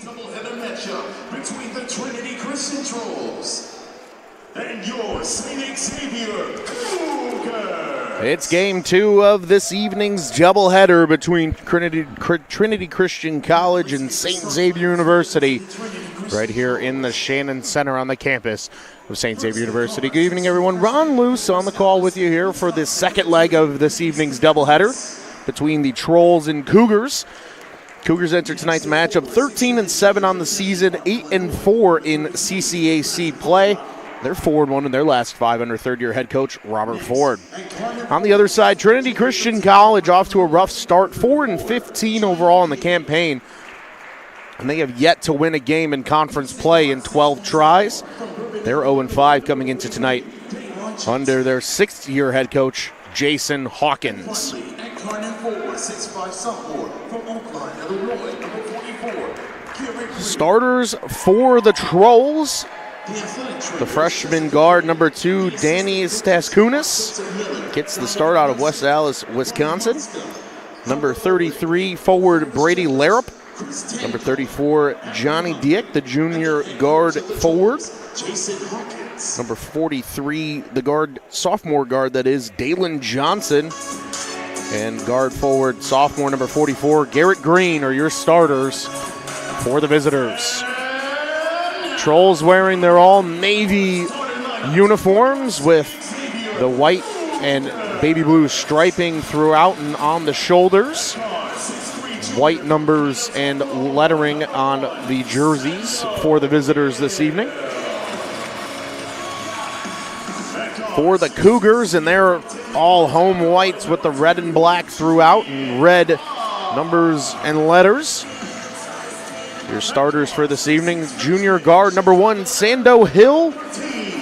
doubleheader matchup between the Trinity Christian Trolls and your St. Xavier Cougars. It's game 2 of this evening's doubleheader between Trinity Christian College and St. Xavier University, right here in the Shannon Center on the campus of St. Xavier University. Good evening, everyone. Ron Luce on the call with you here for the second leg of this evening's doubleheader between the Trolls and Cougars. Cougars enter tonight's matchup 13-7 on the season, 8-4 in CCAC play. They're 4-1 in their last 5 under third-year head coach Robert Ford. On the other side, Trinity Christian College off to a rough start, 4-15 overall in the campaign. And they have yet to win a game in conference play in 12 tries. They're 0-5 coming into tonight under their 6th-year head coach, Jason Hawkins. Starters for the Trolls. The freshman guard, number 2, Danny Staskunas, gets the start out of West Allis, Wisconsin. Number 33, forward Brady Larup. Number 34, Johnny Diek, the junior guard forward. Number 43, the sophomore guard, that is, Dalen Johnson. And guard forward, sophomore, number 44, Garrett Green, are your starters for the visitors. Trolls wearing their all-navy uniforms with the white and baby blue striping throughout and on the shoulders. White numbers and lettering on the jerseys for the visitors this evening. For the Cougars, and they're all home whites with the red and black throughout and red numbers and letters. Your starters for this evening: junior guard number 1, Sando Hill.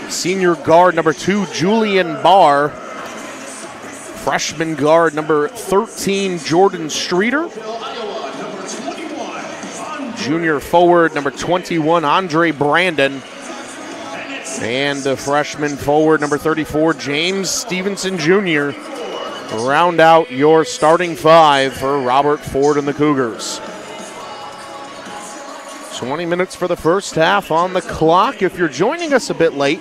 Senior guard number 2, Julian Barr. Freshman guard number 13, Jordan Streeter. Junior forward number 21, Andre Brandon. And the freshman forward number 34, James Stevenson Jr. Round out your starting 5 for Robert Ford and the Cougars. 20 minutes for the first half on the clock. If you're joining us a bit late,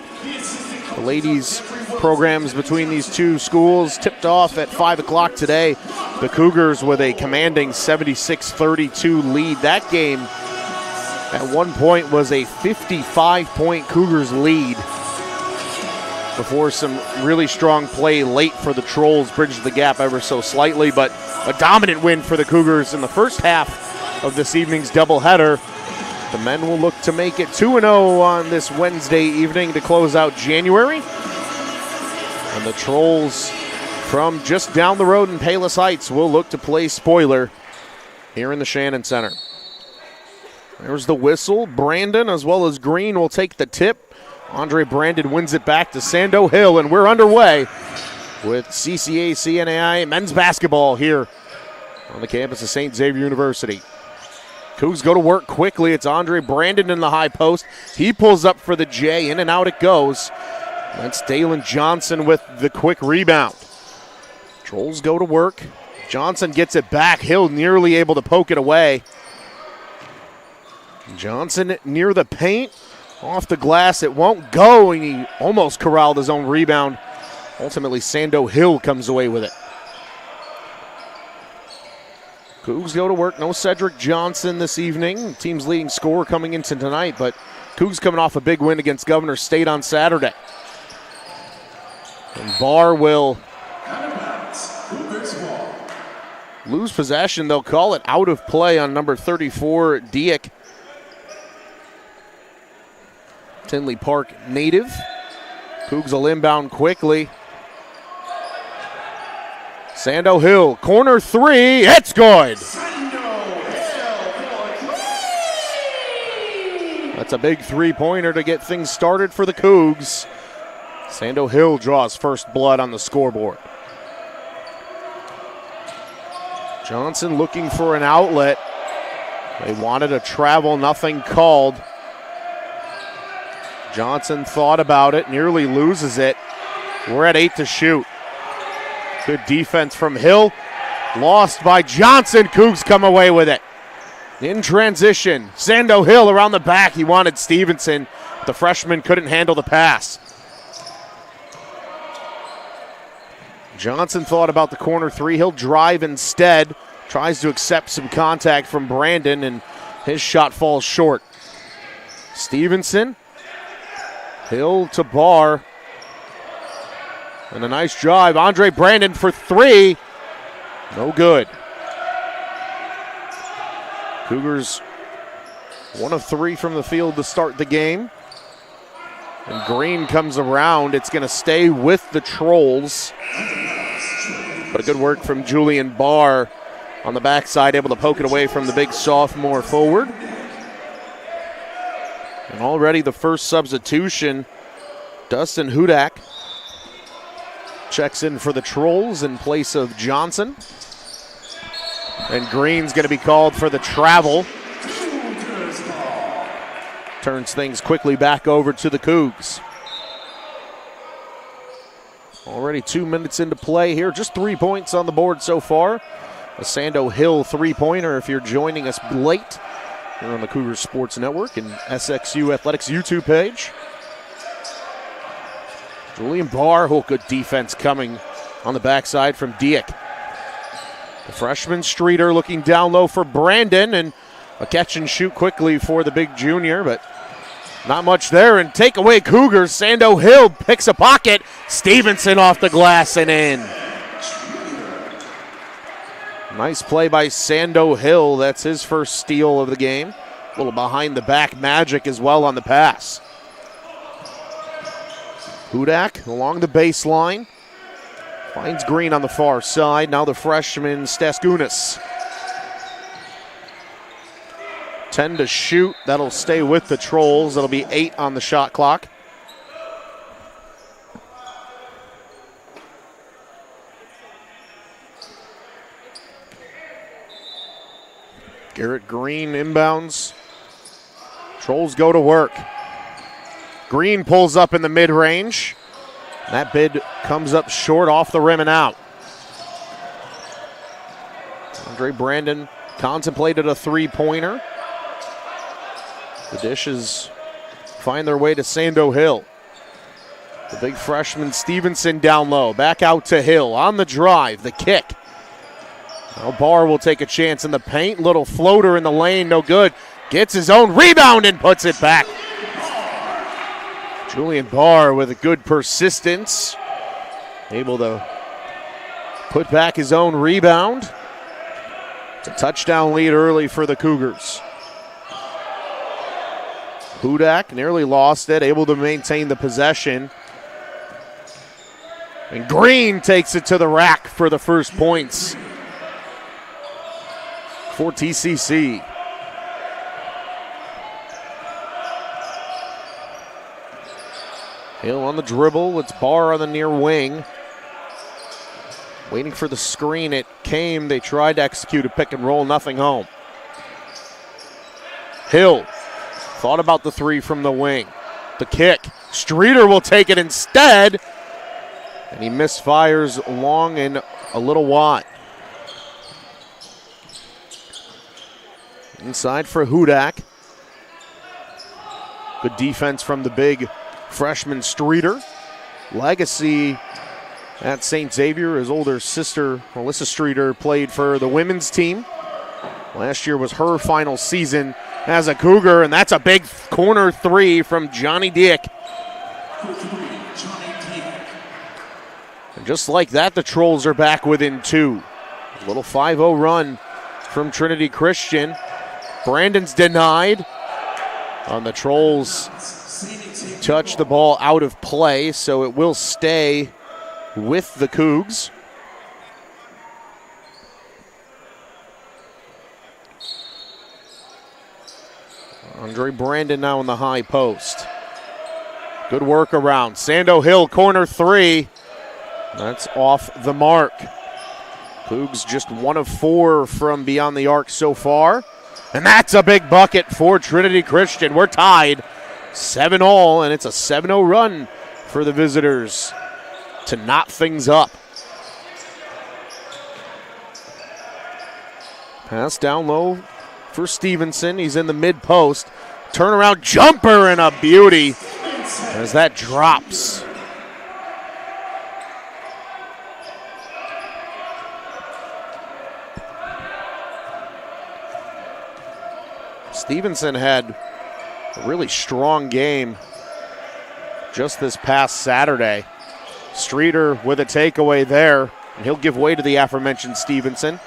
the ladies' programs between these two schools tipped off at 5 o'clock today. The Cougars with a commanding 76-32 lead. That game at one point was a 55-point Cougars lead before some really strong play late for the Trolls bridged the gap ever so slightly, but a dominant win for the Cougars in the first half of this evening's doubleheader. The men will look to make it 2-0 on this Wednesday evening to close out January. And the Trolls from just down the road in Palos Heights will look to play spoiler here in the Shannon Center. There's the whistle. Brandon as well as Green will take the tip. Andre Brandon wins it back to Sando Hill, and we're underway with CCAC NAI men's basketball here on the campus of St. Xavier University. Cougs go to work quickly. It's Andre Brandon in the high post. He pulls up for the J. In and out it goes. That's Dalen Johnson with the quick rebound. Trolls go to work. Johnson gets it back. Hill nearly able to poke it away. Johnson near the paint. Off the glass. It won't go, and he almost corralled his own rebound. Ultimately, Sando Hill comes away with it. Cougs go to work. No Cedric Johnson this evening. Team's leading scorer coming into tonight, but Cougs coming off a big win against Governor State on Saturday. And Barr will lose possession. They'll call it out of play on number 34, Diek. Tinley Park native. Cougs will inbound quickly. Sando Hill, corner 3, it's good. That's a big three-pointer to get things started for the Cougs. Sando Hill draws first blood on the scoreboard. Johnson looking for an outlet. They wanted a travel, nothing called. Johnson thought about it, nearly loses it. We're at 8 to shoot. Good defense from Hill. Lost by Johnson. Cougs come away with it. In transition, Sando Hill around the back. He wanted Stevenson. The freshman couldn't handle the pass. Johnson thought about the corner three. He'll drive instead. Tries to accept some contact from Brandon, and his shot falls short. Stevenson. Hill to Barr. And a nice drive. Andre Brandon for three. No good. Cougars 1 of 3 from the field to start the game. And Green comes around. It's going to stay with the Trolls. But a good work from Julian Barr on the backside, able to poke it away from the big sophomore forward. And already the first substitution, Dustin Hudak checks in for the Trolls in place of Johnson. And Green's going to be called for the travel. Turns things quickly back over to the Cougs. Already 2 minutes into play here. Just 3 points on the board so far. A Sando Hill three-pointer if you're joining us late here on the Cougars Sports Network and SXU Athletics YouTube page. Julian Barr, good defense coming on the backside from Dieck. The freshman Streeter looking down low for Brandon, and a catch and shoot quickly for the big junior, but not much there. And take away Cougars. Sando Hill picks a pocket. Stevenson off the glass and in. Nice play by Sando Hill. That's his first steal of the game. A little behind the back magic as well on the pass. Hudak along the baseline. Finds Green on the far side. Now the freshman Staskunas. 10 to shoot. That'll stay with the Trolls. That'll be 8 on the shot clock. Garrett Green inbounds. Trolls go to work. Green pulls up in the mid-range. That bid comes up short off the rim and out. Andre Brandon contemplated a three-pointer. The dishes find their way to Sando Hill. The big freshman Stevenson down low. Back out to Hill on the drive. The kick. Now Barr will take a chance in the paint. Little floater in the lane. No good. Gets his own rebound and puts it back. Julian Barr with a good persistence. Able to put back his own rebound. It's a touchdown lead early for the Cougars. Hudak nearly lost it, able to maintain the possession. And Green takes it to the rack for the first points for TCC. Hill on the dribble. It's Barr on the near wing. Waiting for the screen. It came. They tried to execute a pick and roll. Nothing home. Hill thought about the three from the wing. The kick. Streeter will take it instead. And he misfires long and a little wide. Inside for Hudak. Good defense from the big freshman Streeter. Legacy at St. Xavier. His older sister, Melissa Streeter, played for the women's team. Last year was her final season as a Cougar, and that's a big corner three from Johnny Dieck. And just like that, the Trolls are back within 2. A little 5-0 run from Trinity Christian. Brandon's denied. On the Trolls touch the ball out of play, so it will stay with the Cougs. Andre Brandon now in the high post. Good work around. Sando Hill, corner three. That's off the mark. Cougs just 1 of 4 from beyond the arc so far. And that's a big bucket for Trinity Christian. We're tied 7-all, and it's a 7-0 run for the visitors to knot things up. Pass down low for Stevenson. He's in the mid-post. Turnaround jumper and a beauty as that drops. Stevenson had a really strong game just this past Saturday. Streeter with a takeaway there, and he'll give way to the aforementioned Stevenson.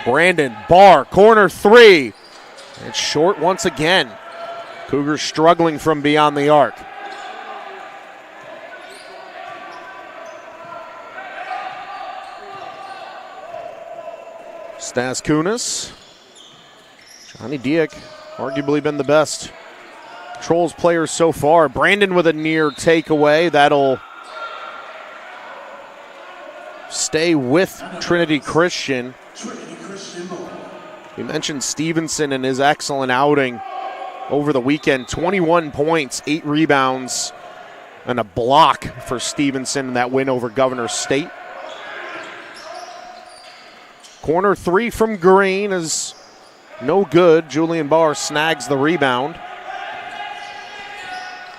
Brandon, bar, corner three. It's short once again. Cougars struggling from beyond the arc. Stas Kunis. Johnny Diak, arguably been the best Trolls player so far. Brandon with a near takeaway. That'll stay with Trinity Christian. We mentioned Stevenson and his excellent outing over the weekend. 21 points, 8 rebounds, and a block for Stevenson in that win over Governor State. Corner three from Green is no good. Julian Barr snags the rebound.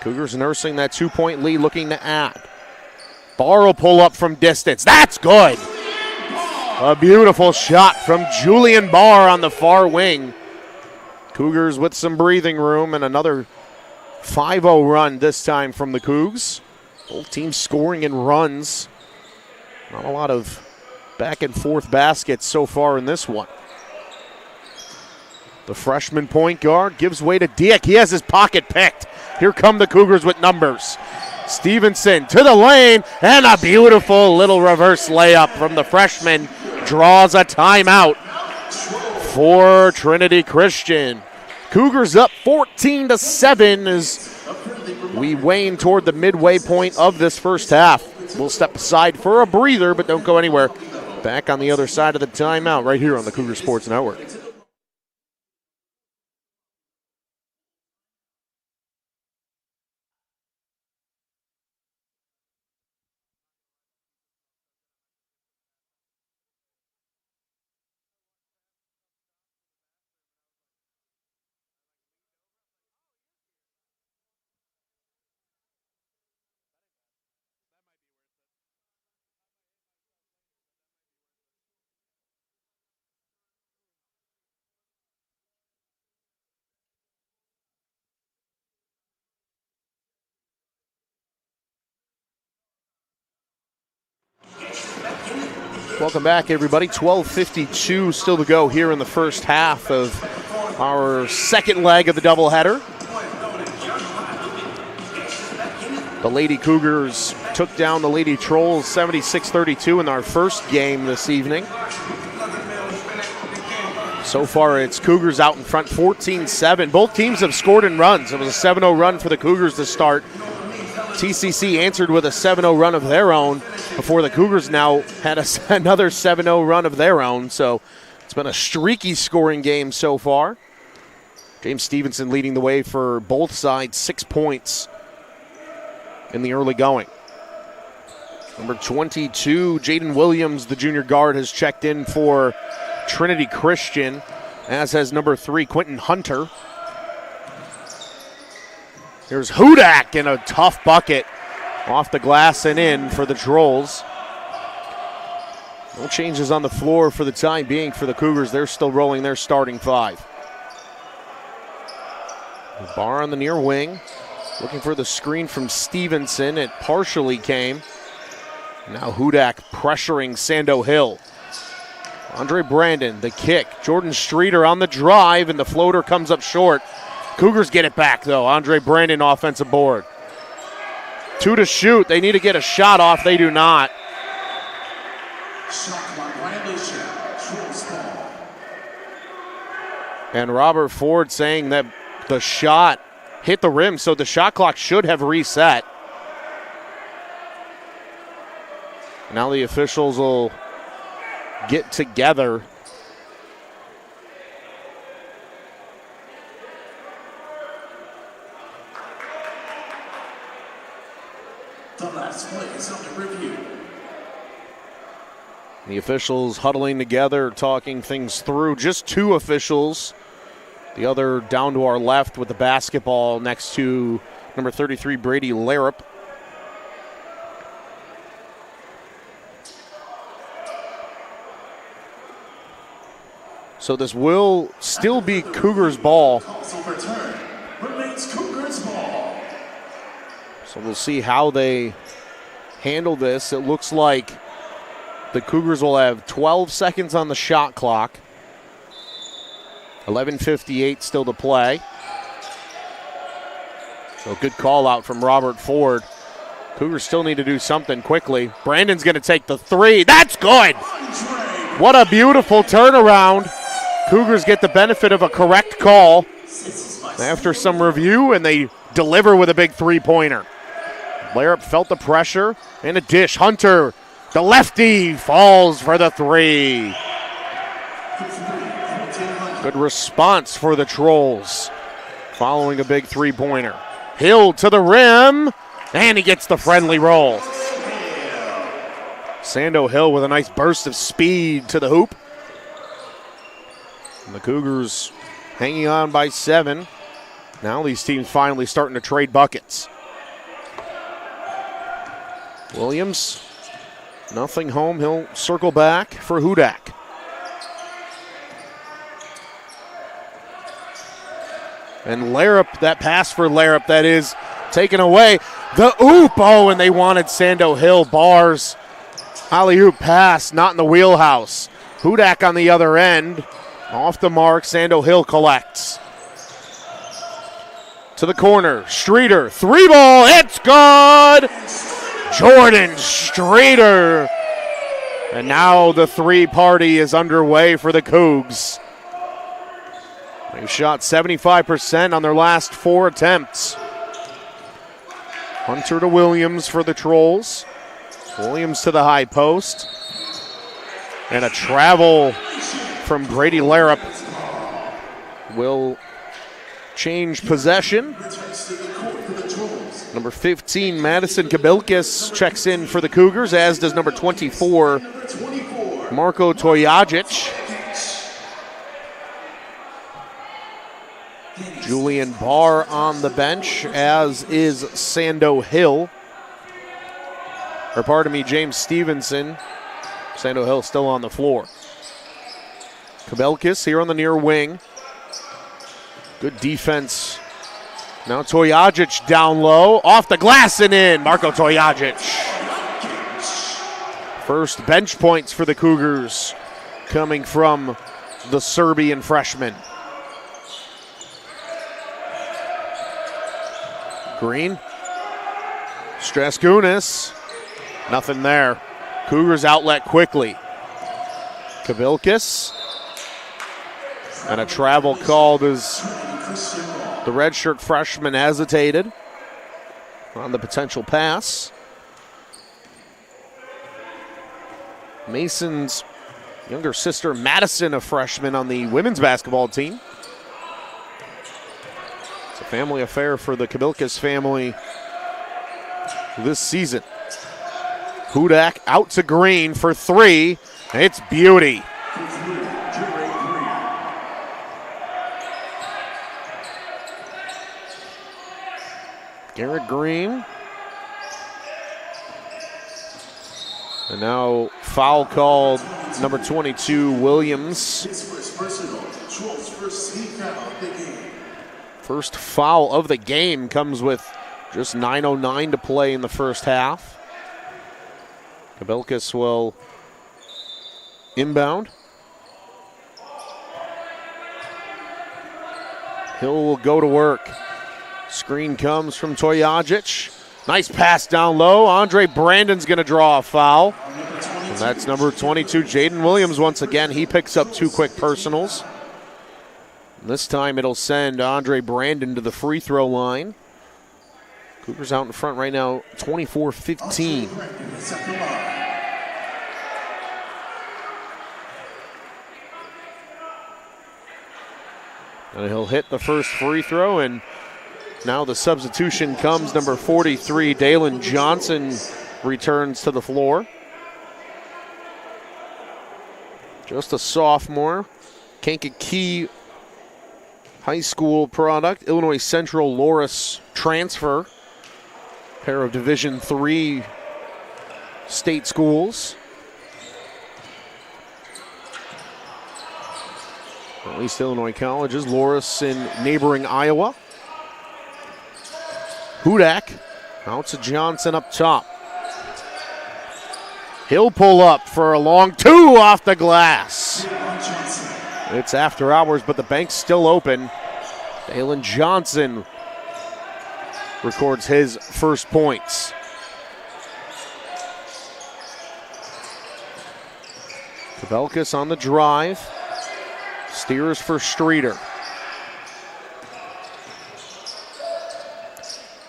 Cougars nursing that 2-point lead, looking to add. Barr will pull up from distance. That's good. A beautiful shot from Julian Barr on the far wing. Cougars with some breathing room and another 5-0 run this time from the Cougs. Both teams scoring in runs. Not a lot of back and forth baskets so far in this one. The freshman point guard gives way to Diak. He has his pocket picked. Here come the Cougars with numbers. Stevenson to the lane, and a beautiful little reverse layup from the freshman. Draws a timeout for Trinity Christian. Cougars up 14-7 as we wane toward the midway point of this first half. We'll step aside for a breather, but don't go anywhere. Back on the other side of the timeout right here on the Cougar Sports Network. Welcome back, everybody. 12:52 still to go here in the first half of our second leg of the doubleheader. The Lady Cougars took down the Lady Trolls 76-32 in our first game this evening. So far, it's Cougars out in front 14-7. Both teams have scored in runs. It was a 7-0 run for the Cougars to start. TCC answered with a 7-0 run of their own before the Cougars now had another 7-0 run of their own. So it's been a streaky scoring game so far. James Stevenson leading the way for both sides, 6 points in the early going. Number 22, Jaden Williams, the junior guard, has checked in for Trinity Christian, as has number 3, Quentin Hunter. Here's Hudak in a tough bucket off the glass and in for the Trolls. No changes on the floor for the time being for the Cougars. They're still rolling their starting 5. Barr on the near wing, looking for the screen from Stevenson. It partially came. Now Hudak pressuring Sando Hill. Andre Brandon, the kick. Jordan Streeter on the drive, and the floater comes up short. Cougars get it back, though. Andre Brandon, offensive board. 2 to shoot. They need to get a shot off. They do not. And Robert Ford saying that the shot hit the rim, so the shot clock should have reset. Now the officials will get together. The last play is under review. The officials huddling together, talking things through. Just two officials. The other down to our left with the basketball next to number 33, Brady Larup. So this will still be Cougars ball. So we'll see how they handle this. It looks like the Cougars will have 12 seconds on the shot clock. 11:58 still to play. So good call out from Robert Ford. Cougars still need to do something quickly. Brandon's going to take the three. That's good. What a beautiful turnaround. Cougars get the benefit of a correct call after some review, and they deliver with a big three-pointer. Larup felt the pressure, and a dish. Hunter, the lefty, falls for the three. Good response for the Trolls following a big three-pointer. Hill to the rim, and he gets the friendly roll. Sando Hill with a nice burst of speed to the hoop. And the Cougars hanging on by 7. Now these teams finally starting to trade buckets. Williams, nothing home. He'll circle back for Hudak. And Larup, that pass for Larup, that is taken away. The oop, oh, and they wanted Sando Hill. Bars, alley-oop pass, not in the wheelhouse. Hudak on the other end. Off the mark, Sando Hill collects. To the corner, Streeter, three ball, it's good! Jordan Streeter. And now the three party is underway for the Cougs. They've shot 75% on their last 4 attempts. Hunter to Williams for the Trolls. Williams to the high post. And a travel from Brady Larup will change possession. Number 15, Madison Kabilkis, checks in for the Cougars, as does number 24, Marko Tojajic. Julian Barr on the bench, as is Sando Hill. Or pardon me, James Stevenson. Sando Hill still on the floor. Kabilkis here on the near wing. Good defense. Now Tojajic down low, off the glass and in. Marko Tojajic. First bench points for the Cougars coming from the Serbian freshman. Green. Straskunis. Nothing there. Cougars outlet quickly. Kabilkis. And a travel called as the redshirt freshman hesitated on the potential pass. Mason's younger sister, Madison, a freshman on the women's basketball team. It's a family affair for the Kabilkis family this season. Hudak out to Green for three. It's beauty. Garrett Green. And now foul called, number 22, Williams. First foul of the game comes with just 9:09 to play in the first half. Kabilkis will inbound. Hill will go to work. Screen comes from Tojajic. Nice pass down low. Andre Brandon's going to draw a foul. And that's number 22, Jaden Williams once again. He picks up 2 quick personals. And this time it'll send Andre Brandon to the free throw line. Cougars out in front right now, 24-15. And he'll hit the first free throw, and now the substitution comes. Number 43, Dalen Johnson, returns to the floor. Just a sophomore. Kankakee High School product. Illinois Central Loras transfer. Pair of Division III state schools. At least Illinois colleges. Loras in neighboring Iowa. Hudak out to Johnson up top. He'll pull up for a long two off the glass. It's after hours, but the bank's still open. Dalen Johnson records his first points. Kabelkis on the drive. Steers for Streeter.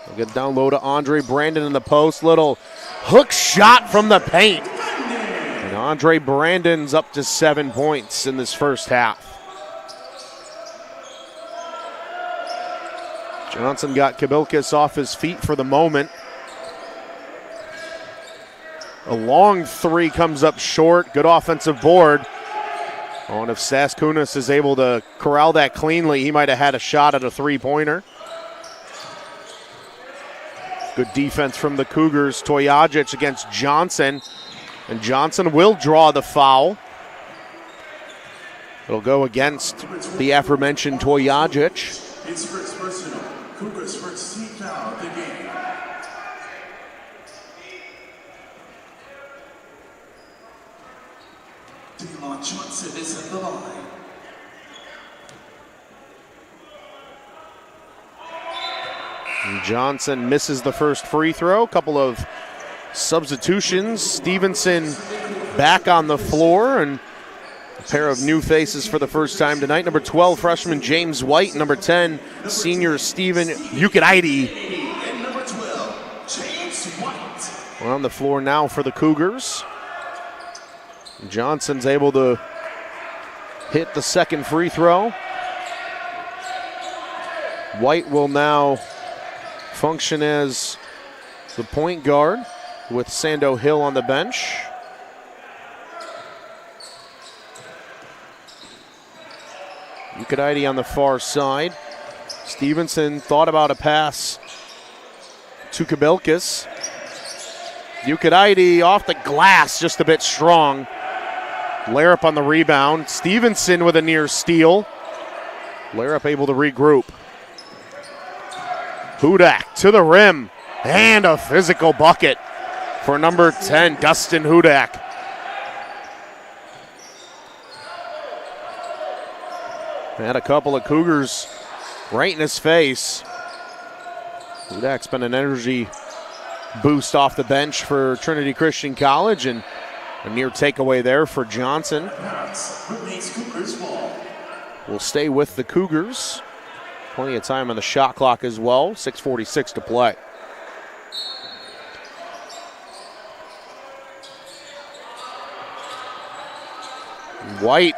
We'll get down low to Andre Brandon in the post. Little hook shot from the paint. And Andre Brandon's up to 7 points in this first half. Johnson got Kabelkis off his feet for the moment. A long three comes up short. Good offensive board. Oh, and if Saskunas is able to corral that cleanly, he might have had a shot at a three-pointer. Good defense from the Cougars. Tojajic against Johnson. And Johnson will draw the foul. It'll go against the aforementioned Tojajic. It's first personal. Cougars first team foul of the game. Dalen Johnson is at the line. And Johnson misses the first free throw. Couple of substitutions. Stevenson back on the floor, and a pair of new faces for the first time tonight. Number 12, freshman James White. Number 10, senior Steven Ukadaidi. And number 12, James White. We're on the floor now for the Cougars. Johnson's able to hit the second free throw. White will now function as the point guard with Sando Hill on the bench. Ukadaidi on the far side. Stevenson thought about a pass to Kabelkis. Ukadaidi off the glass, just a bit strong. Larup on the rebound. Stevenson with a near steal. Larup able to regroup. Hudak to the rim. And a physical bucket for number 10, Dustin Hudak. Had a couple of Cougars right in his face. Hudak's been an energy boost off the bench for Trinity Christian College, and a near takeaway there for Johnson. Will stay with the Cougars. Plenty of time on the shot clock as well. 6:46 to play. White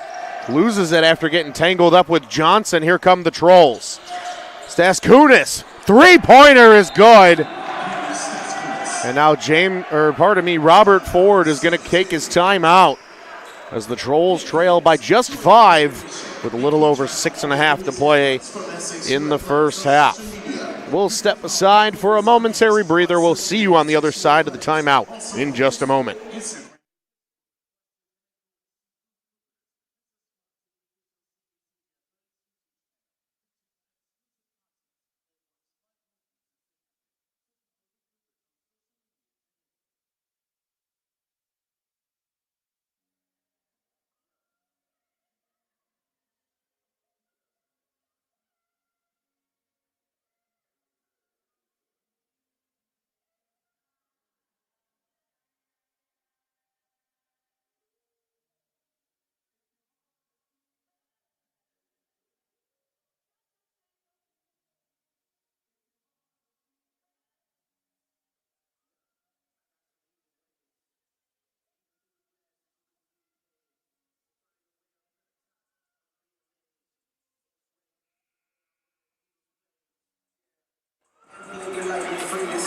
loses it after getting tangled up with Johnson. Here come the Trolls. Staskunas, three-pointer is good. And now Robert Ford is going to take his time out as the Trolls trail by just 5 with a little over 6.5 to play in the first half. We'll step aside for a momentary breather. We'll see you on the other side of the timeout in just a moment.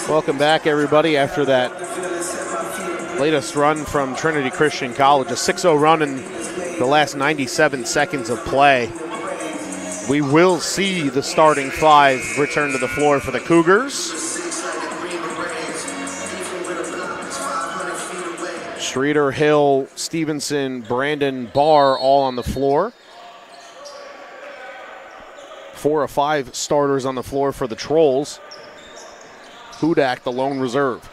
Welcome back, everybody, after that latest run from Trinity Christian College. A 6-0 run in the last 97 seconds of play. We will see the starting five return to the floor for the Cougars. Streeter, Hill, Stevenson, Brandon, Barr all on the floor. 4 of 5 starters on the floor for the Trolls. Hudak, the lone reserve.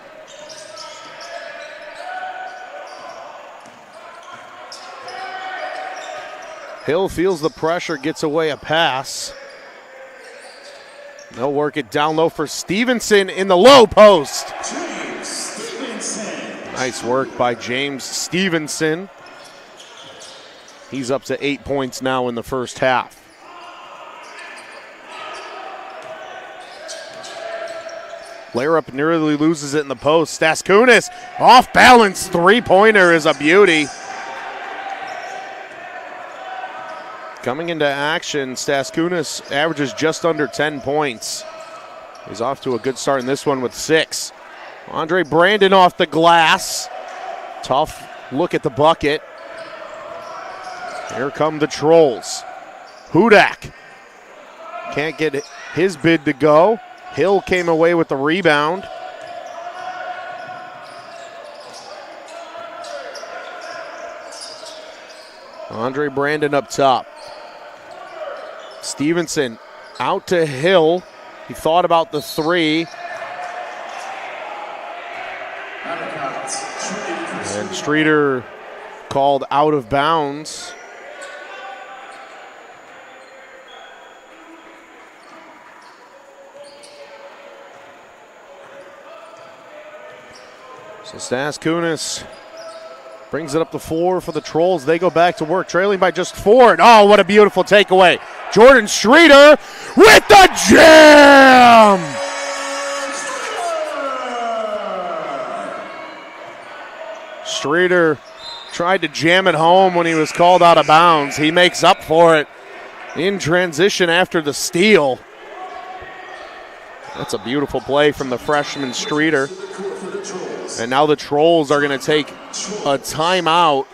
Hill feels the pressure, gets away a pass. They'll work it down low for Stevenson in the low post. Nice work by James Stevenson. He's up to 8 points now in the first half. Layer-up nearly loses it in the post. Staskunas, off-balance three-pointer is a beauty. Coming into action, Staskunas averages just under 10 points. He's off to a good start in this one with 6. Andre Brandon off the glass. Tough look at the bucket. Here come the Trolls. Hudak can't get his bid to go. Hill came away with the rebound. Andre Brandon up top. Stevenson out to Hill. He thought about the three. And Streeter called out of bounds. So Staskunas brings it up the floor for the Trolls. They go back to work, trailing by just 4. And oh, what a beautiful takeaway. Jordan Streeter with the jam! Streeter tried to jam it home when he was called out of bounds. He makes up for it in transition after the steal. That's a beautiful play from the freshman Streeter. And now the Trolls are going to take a timeout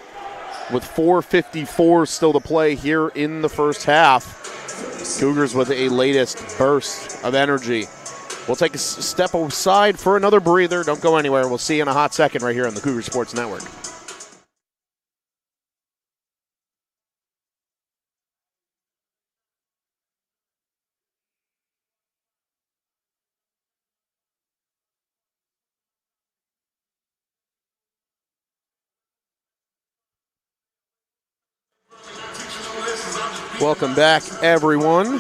with 4:54 still to play here in the first half. Cougars with a latest burst of energy. We'll take a step aside for another breather. Don't go anywhere. We'll see you in a hot second right here on the Cougar Sports Network. Welcome back, everyone.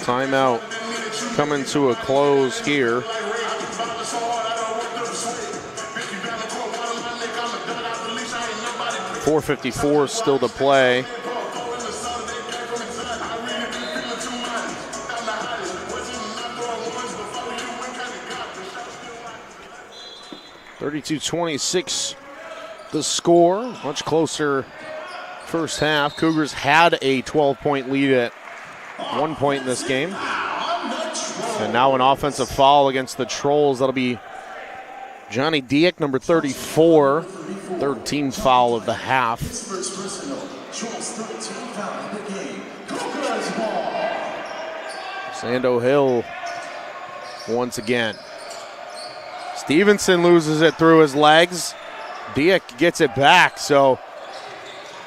Timeout coming to a close here. .454 still to play. .32-26 the score, much closer. First half, Cougars had a 12-point lead at one point in this game. And now an offensive foul against the Trolls. That'll be Johnny Dieck, number 34, 13th foul of the half. Sando Hill once again. Stevenson loses it through his legs. Dieck gets it back, so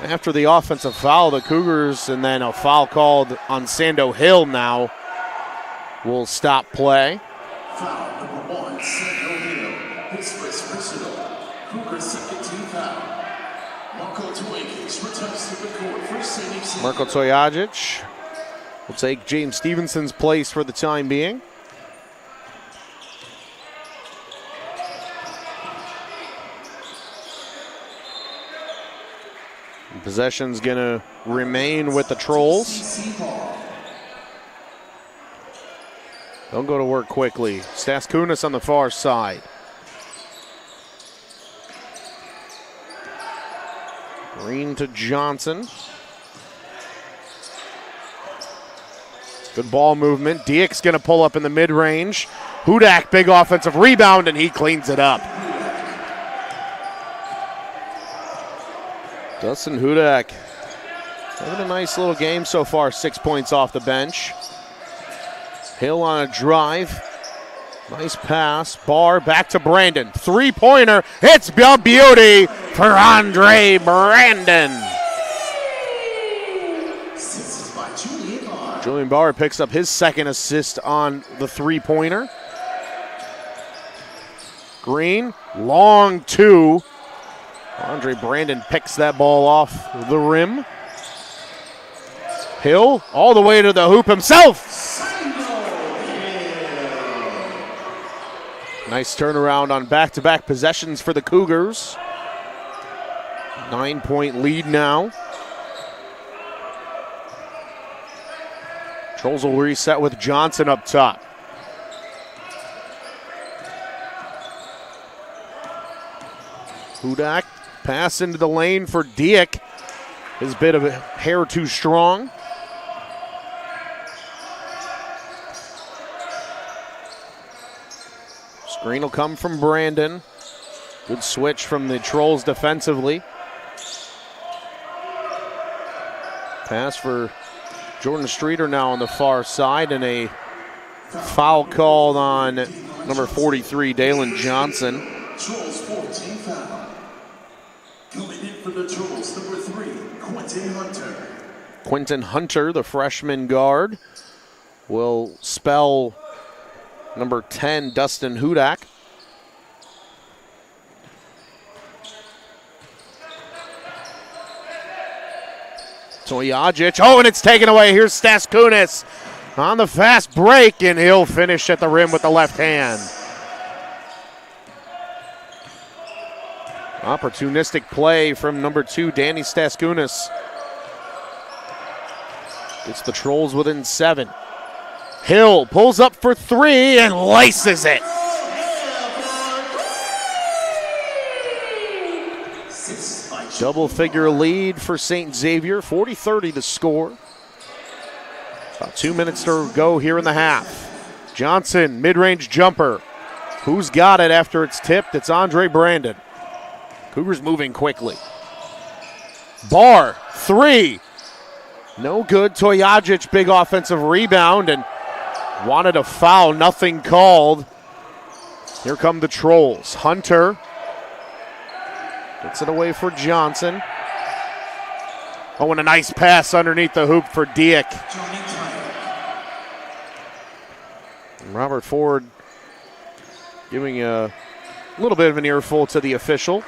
after the offensive foul, the Cougars, and then a foul called on Sando Hill now, will stop play. Foul number 1, Sando Hill. His first personal. Cougars second team foul. Marko Tojagic returns to the court for St. Marko Tojagic will take James Stevenson's place for the time being. Possession's going to remain with the Trolls. They'll go to work quickly. Staskunas on the far side. Green to Johnson. Good ball movement. Dieck's going to pull up in the mid-range. Hudak, big offensive rebound, and he cleans it up. Dustin Hudak having a nice little game so far, 6 points off the bench. Hill on a drive. Nice pass. Barr back to Brandon. Three-pointer. It's a beauty for Andre Brandon. Julian Barr picks up his second assist on the three-pointer. Green, long two. Andre Brandon picks that ball off the rim. Hill all the way to the hoop himself. Nice turnaround on back-to-back possessions for the Cougars. 9-point lead now. Trolls will reset with Johnson up top. Hudak, pass into the lane for Dieck. His bit of a hair too strong. Screen will come from Brandon. Good switch from the Trolls defensively. Pass for Jordan Streeter now on the far side, and a foul called on number 43, Dalen Johnson. Trolls 14 foul. Coming in for the Trolls, number 3, Quentin Hunter. Quentin Hunter, the freshman guard, will spell number 10, Dustin Hudak. Tojajic, and it's taken away. Here's Staskunis on the fast break, and he'll finish at the rim with the left hand. Opportunistic play from number 2, Danny Staskunis. Gets the Trolls within 7. Hill pulls up for 3 and laces it. Double-figure lead for St. Xavier, 40-30 to score. About 2 minutes to go here in the half. Johnson, mid-range jumper. Who's got it after it's tipped? It's Andre Brandon. Cougars moving quickly. Barr, 3. No good. Tojajic, big offensive rebound, and wanted a foul, nothing called. Here come the Trolls. Hunter gets it away for Johnson. And a nice pass underneath the hoop for Dieck. And Robert Ford giving a little bit of an earful to the official.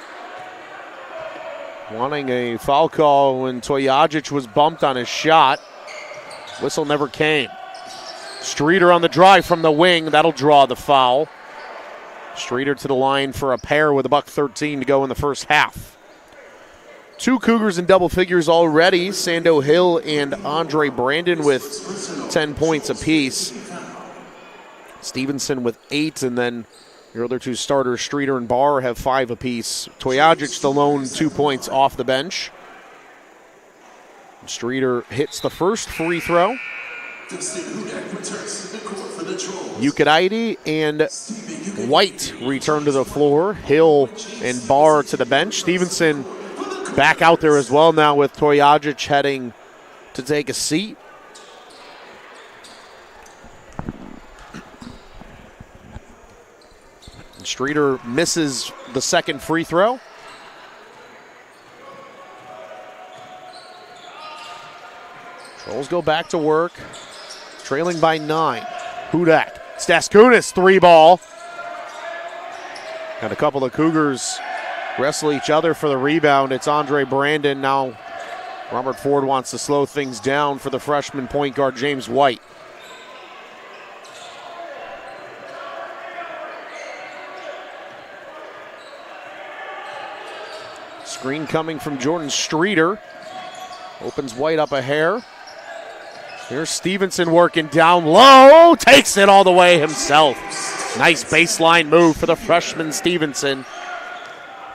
Wanting a foul call when Tojajic was bumped on his shot. Whistle never came. Streeter on the drive from the wing. That'll draw the foul. Streeter to the line for a pair with $1:13 to go in the first half. 2 Cougars in double figures already. Sando Hill and Andre Brandon with 10 points apiece. Stevenson with 8, and then your other 2 starters, Streeter and Barr, have 5 apiece. Tojajic, the lone 2 points off the bench. Streeter hits the first free throw. Ukadaidi and White return to the floor. Hill and Barr to the bench. Stevenson back out there as well now with Tojajic heading to take a seat. Streeter misses the second free throw. Trolls go back to work, trailing by 9. Hudak, Staskunis, 3 ball. And a couple of Cougars wrestle each other for the rebound. It's Andre Brandon. Now Robert Ford wants to slow things down for the freshman point guard, James White. Screen coming from Jordan Streeter. Opens White up a hair. Here's Stevenson working down low. Takes it all the way himself. Nice baseline move for the freshman Stevenson.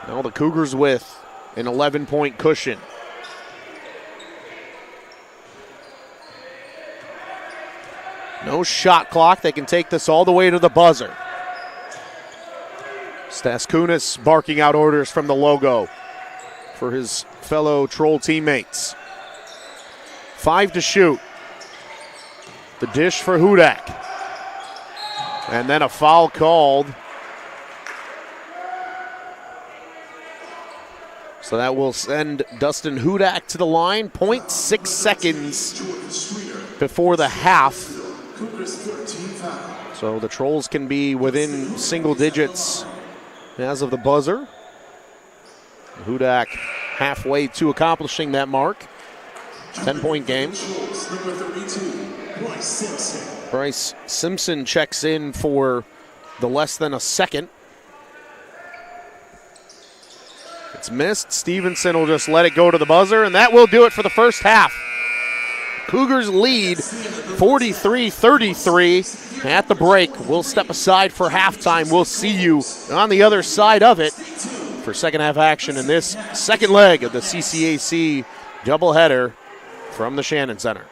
Now the Cougars with an 11-point cushion. No shot clock. They can take this all the way to the buzzer. Staskunis barking out orders from the logo. for his fellow Troll teammates. 5 to shoot. The dish for Hudak. And then a foul called. So that will send Dustin Hudak to the line. 0.6 seconds before the half. So the Trolls can be within single digits as of the buzzer. Hudak halfway to accomplishing that mark. 10-point game. Bryce Simpson checks in for the less than a second. It's missed. Stevenson will just let it go to the buzzer, and that will do it for the first half. Cougars lead 43-33 at the break. We'll step aside for halftime. We'll see you on the other side of it for second half action in this second leg of the CCAC doubleheader from the Shannon Center.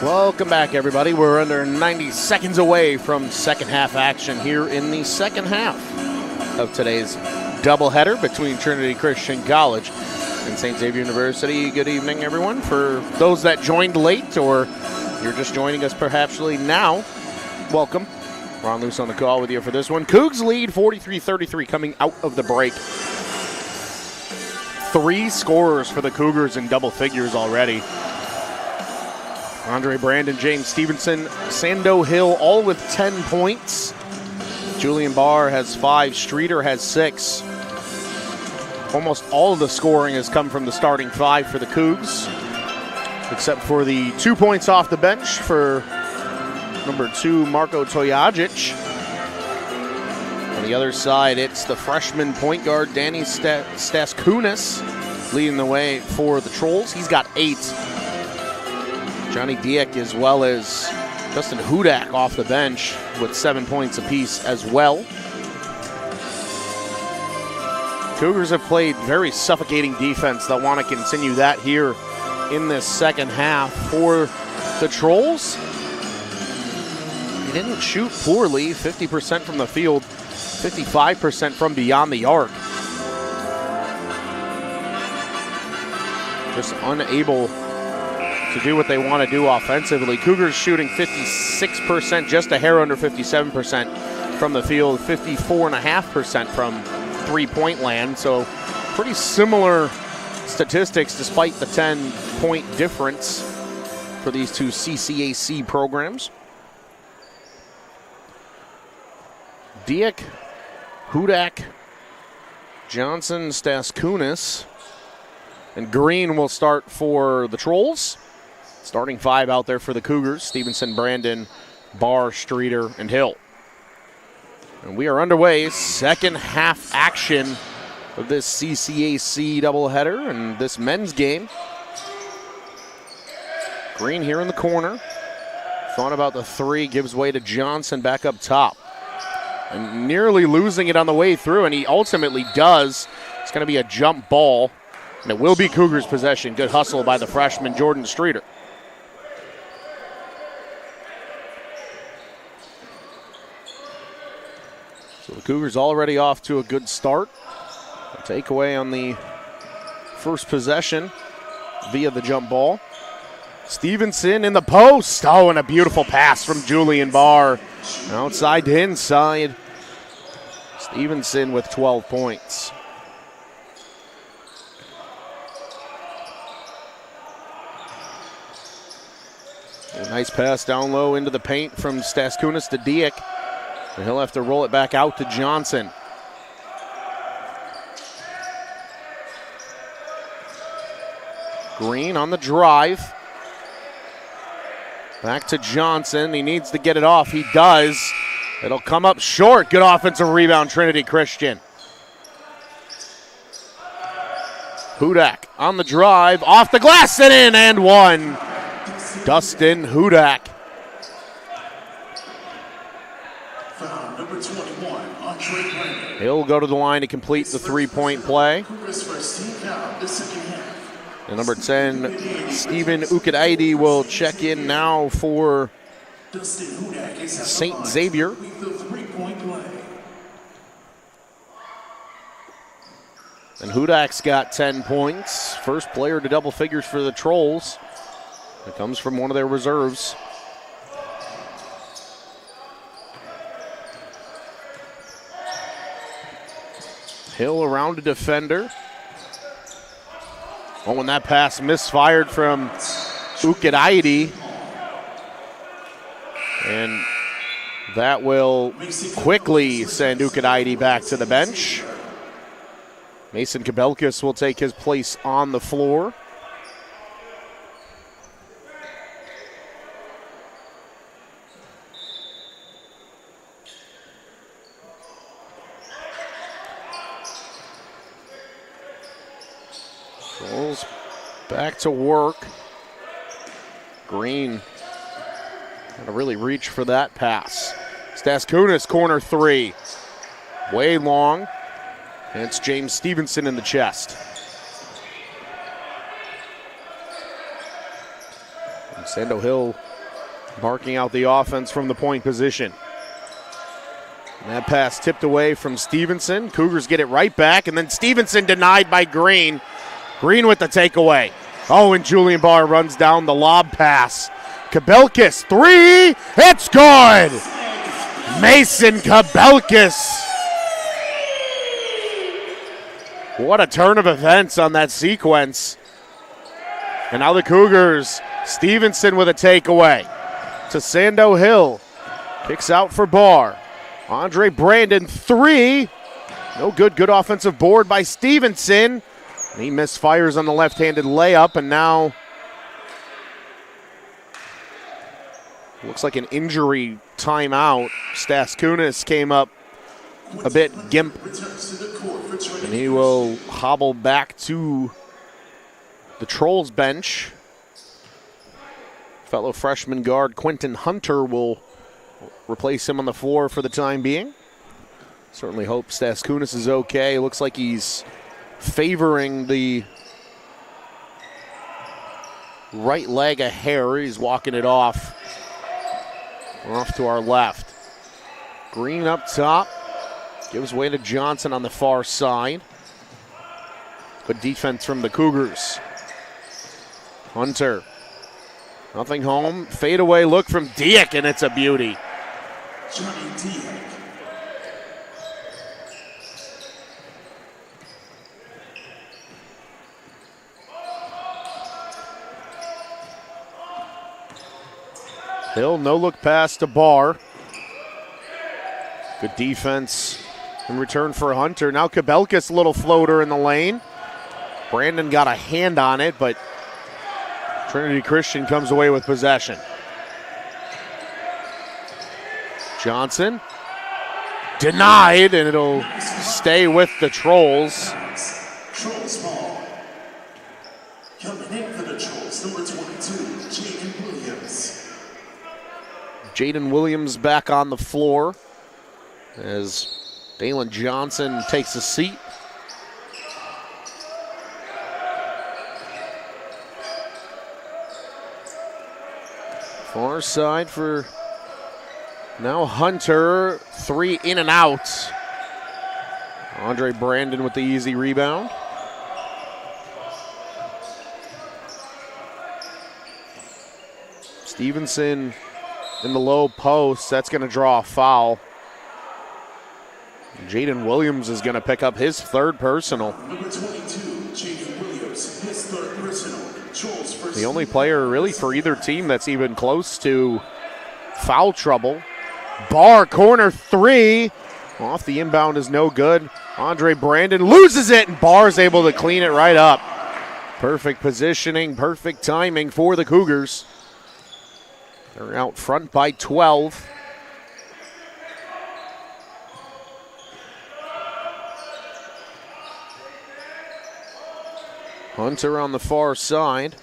Welcome back, everybody. We're under 90 seconds away from second half action here in the second half of today's doubleheader between Trinity Christian College and St. Xavier University. Good evening, everyone. For those that joined late or you're just joining us perhaps now, welcome. Ron Luce on the call with you for this one. Cougs lead 43-33 coming out of the break. 3 scorers for the Cougars in double figures already. Andre Brandon, James Stevenson, Sando Hill, all with 10 points. Julian Barr has 5, Streeter has 6. Almost all of the scoring has come from the starting 5 for the Cougs, except for the 2 points off the bench for number 2, Marko Tojajic. On the other side, it's the freshman point guard, Danny Staskunas, leading the way for the Trolls. He's got 8. Johnny Dieck as well as Justin Hudak off the bench with 7 points apiece as well. Cougars have played very suffocating defense. They'll want to continue that here in this second half. For the Trolls, they didn't shoot poorly, 50% from the field, 55% from beyond the arc. Just unable to do what they want to do offensively. Cougars shooting 56%, just a hair under 57% from the field, 54.5% from three-point land. So pretty similar statistics despite the 10-point difference for these two CCAC programs. Dieck, Hudak, Johnson, Staskunas, and Green will start for the Trolls. Starting 5 out there for the Cougars: Stevenson, Brandon, Barr, Streeter, and Hill. And we are underway. Second half action of this CCAC doubleheader and this men's game. Green here in the corner. Thought about the 3, gives way to Johnson back up top. And nearly losing it on the way through, and he ultimately does. It's going to be a jump ball, and it will be Cougars' possession. Good hustle by the freshman, Jordan Streeter. So the Cougars already off to a good start. A takeaway on the first possession via the jump ball. Stevenson in the post. Oh, and a beautiful pass from Julian Barr. Outside to inside. Stevenson with 12 points. A nice pass down low into the paint from Staskunas to Dieck. And he'll have to roll it back out to Johnson. Green on the drive. Back to Johnson. He needs to get it off. He does. It'll come up short. Good offensive rebound, Trinity Christian. Hudak on the drive. Off the glass and in and one. Dustin Hudak. He'll go to the line to complete the three-point play. And number 10, Stephen Ukadaidi, will check in now for St. Xavier. And Hudak's got 10 points. First player to double figures for the Trolls. It comes from one of their reserves. Hill around a defender. Oh, and that pass misfired from Ukadaidi. And that will quickly send Ukadaidi back to the bench. Mason Kabelkis will take his place on the floor. Trolls back to work. Green got to really reach for that pass. Staskunas, corner 3. Way long. And it's James Stevenson in the chest. And Sando Hill Barking out the offense from the point position. And that pass tipped away from Stevenson. Cougars get it right back, and then Stevenson denied by Green. Green with the takeaway. Oh, and Julian Barr runs down the lob pass. Kabelkis, three, it's good! Mason Kabelkis. What a turn of events on that sequence. And now the Cougars, Stevenson with a takeaway to Sando Hill. Kicks out for Barr. Andre Brandon, three. No good. Good offensive board by Stevenson. And he misfires on the left-handed layup, and now looks like an injury timeout. Stas Kunis came up a bit gimp, and he will hobble back to the Trolls bench. Fellow freshman guard Quentin Hunter will replace him on the floor for the time being. Certainly hope Stas Kunis is okay. Looks like he's favoring the right leg a hair. He's walking it off to our left. Green up top. Gives way to Johnson on the far side. Good defense from the Cougars. Hunter. Nothing home. Fadeaway look from Dieck, and it's a beauty. Johnny Dieck. Hill, no look pass to Barr. Good defense in return for Hunter. Now Kabelkis, little floater in the lane. Brandon got a hand on it, but Trinity Christian comes away with possession. Johnson denied, and it'll stay with the Trolls. Trolls ball. Coming in for the Trolls, number 22, Jaden Williams. Jaden Williams back on the floor as Dalen Johnson takes a seat. Far side for now Hunter, three in and out. Andre Brandon with the easy rebound. Stevenson in the low post, that's going to draw a foul. Jaden Williams is going to pick up his third personal. Number 22, Jaden Williams, his third personal. Trolls first. The only player really for either team that's even close to foul trouble. Barr, corner three. Off the inbound is no good. Andre Brandon loses it, and Barr's able to clean it right up. Perfect positioning, perfect timing for the Cougars. They're out front by 12. Hunter on the far side.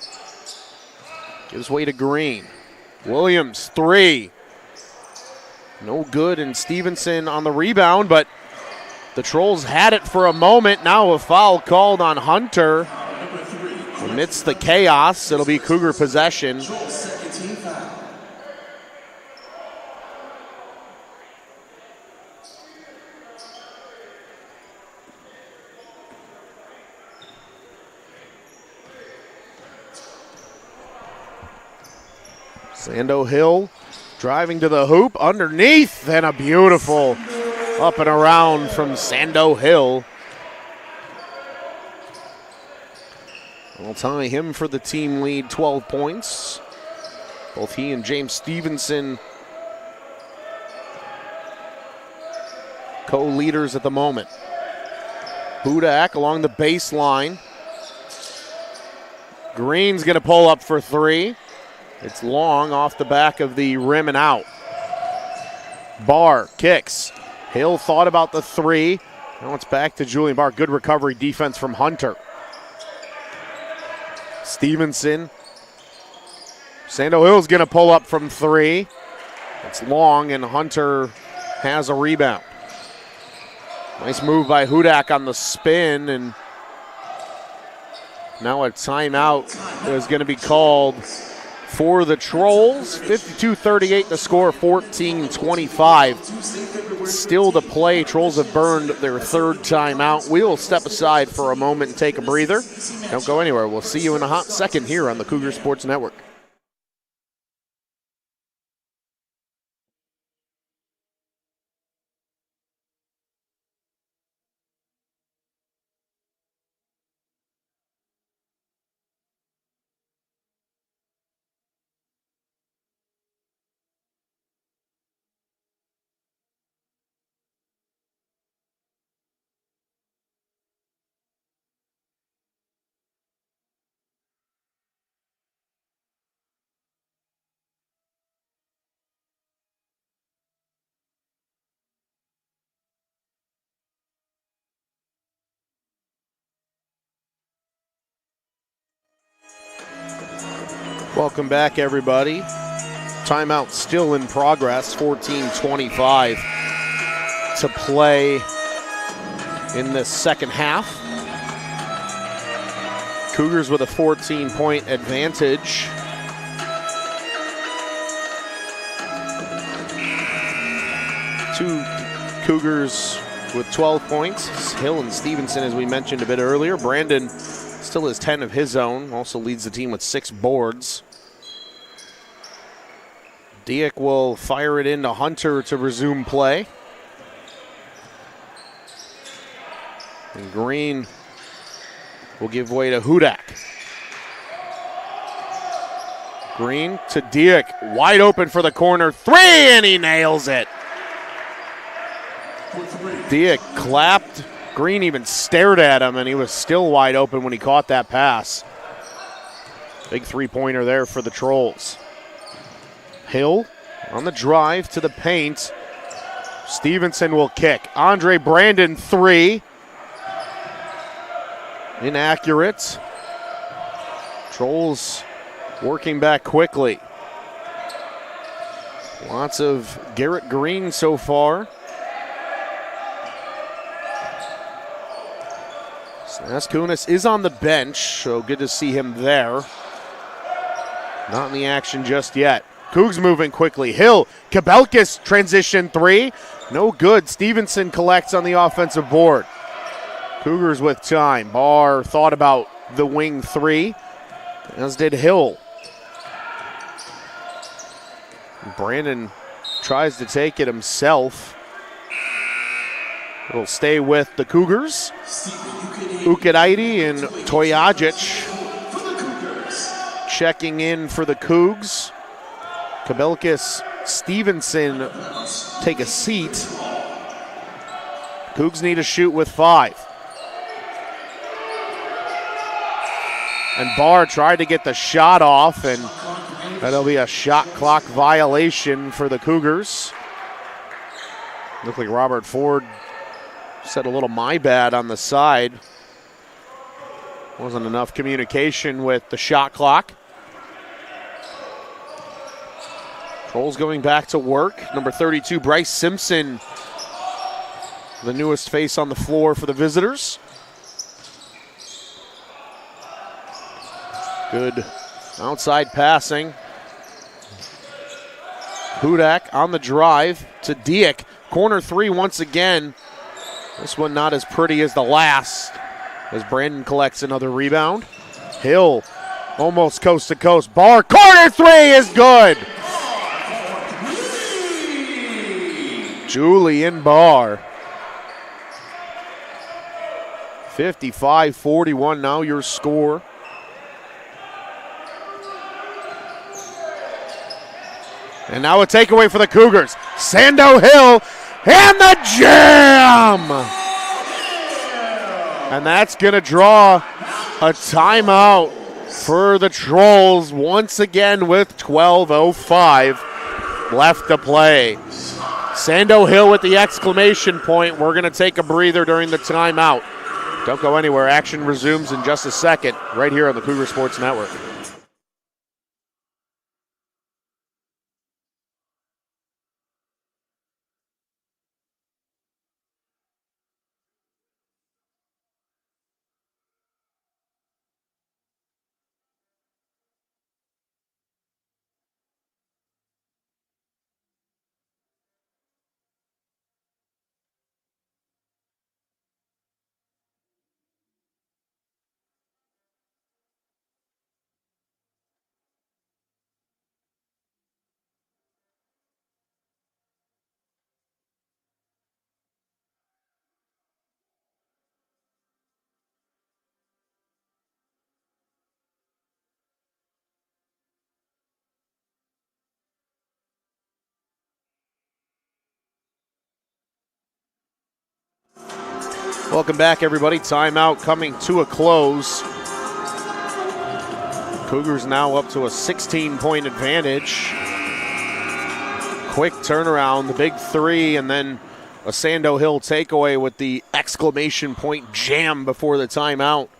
Gives way to Green. Williams, three. No good, and Stevenson on the rebound, but the Trolls had it for a moment. Now a foul called on Hunter. Amidst the chaos, it'll be Cougar possession. Sando Hill driving to the hoop, underneath, and a beautiful up and around from Sando Hill. We'll tie him for the team lead, 12 points. Both he and James Stevenson co-leaders at the moment. Hudak along the baseline. Green's going to pull up for three. It's long, off the back of the rim and out. Barr kicks. Hill thought about the three. Now it's back to Julian Barr. Good recovery defense from Hunter. Stevenson. Sando Hill's going to pull up from three. It's long, and Hunter has a rebound. Nice move by Hudak on the spin, and now a timeout is going to be called for the Trolls. 52-38 to score, 14-25. Still to play. Trolls have burned their third timeout. We'll step aside for a moment and take a breather. Don't go anywhere. We'll see you in a hot second here on the Cougar Sports Network. Welcome back, everybody. Timeout still in progress, 14-25 to play in this second half. Cougars with a 14-point advantage. Two Cougars with 12 points. Hill and Stevenson, as we mentioned a bit earlier. Brandon still has 10 of his own, also leads the team with 6 boards. Dieck will fire it into Hunter to resume play. And Green will give way to Hudak. Green to Dieck, wide open for the corner, 3, and he nails it. Dieck clapped. Green even stared at him, and he was still wide open when he caught that pass. Big three-pointer there for the Trolls. Hill on the drive to the paint. Stevenson will kick. Andre Brandon, 3. Inaccurate. Trolls working back quickly. Lots of Garrett Green so far. Askunis is on the bench, so good to see him there. Not in the action just yet. Cougs moving quickly. Hill, Kabelkis transition 3. No good. Stevenson collects on the offensive board. Cougars with time. Barr thought about the wing 3, as did Hill. Brandon tries to take it himself. It'll stay with the Cougars. Ukadaidi and Toyajic checking in for the Cougs. Kabelkis, Stevenson take a seat. Cougs need to shoot with 5. And Barr tried to get the shot off, and that'll be a shot clock violation for the Cougars. Looked like Robert Ford said a little "my bad" on the side. Wasn't enough communication with the shot clock. Trolls going back to work. Number 32, Bryce Simpson, the newest face on the floor for the visitors. Good outside passing. Hudak on the drive to Dieck. Corner 3 once again. This one not as pretty as the last, as Brandon collects another rebound. Hill almost coast to coast. Barr, corner 3 is good. Julian Barr. 55-41 now your score. And now a takeaway for the Cougars. Sando Hill and the jam! And that's going to draw a timeout for the Trolls once again with 12:05 left to play. Sando Hill with the exclamation point. We're going to take a breather during the timeout. Don't go anywhere. Action resumes in just a second right here on the Cougar Sports Network. Welcome back, everybody. Timeout coming to a close. Cougars now up to a 16-point advantage. Quick turnaround, the big three, and then a Sando Hill takeaway with the exclamation point jam before the timeout.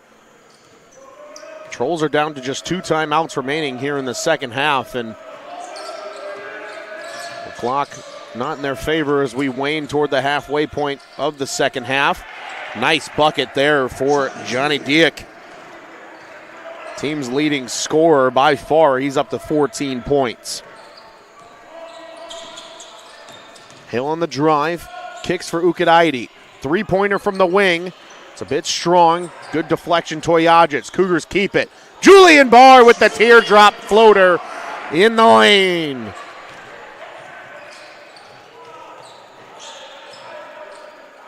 Trolls are down to just 2 timeouts remaining here in the second half, and the clock not in their favor as we wane toward the halfway point of the second half. Nice bucket there for Johnny Diek. Team's leading scorer by far. He's up to 14 points. Hill on the drive. Kicks for Ukadaidi. 3-pointer from the wing. It's a bit strong. Good deflection, Toyajic. Cougars keep it. Julian Barr with the teardrop floater in the lane.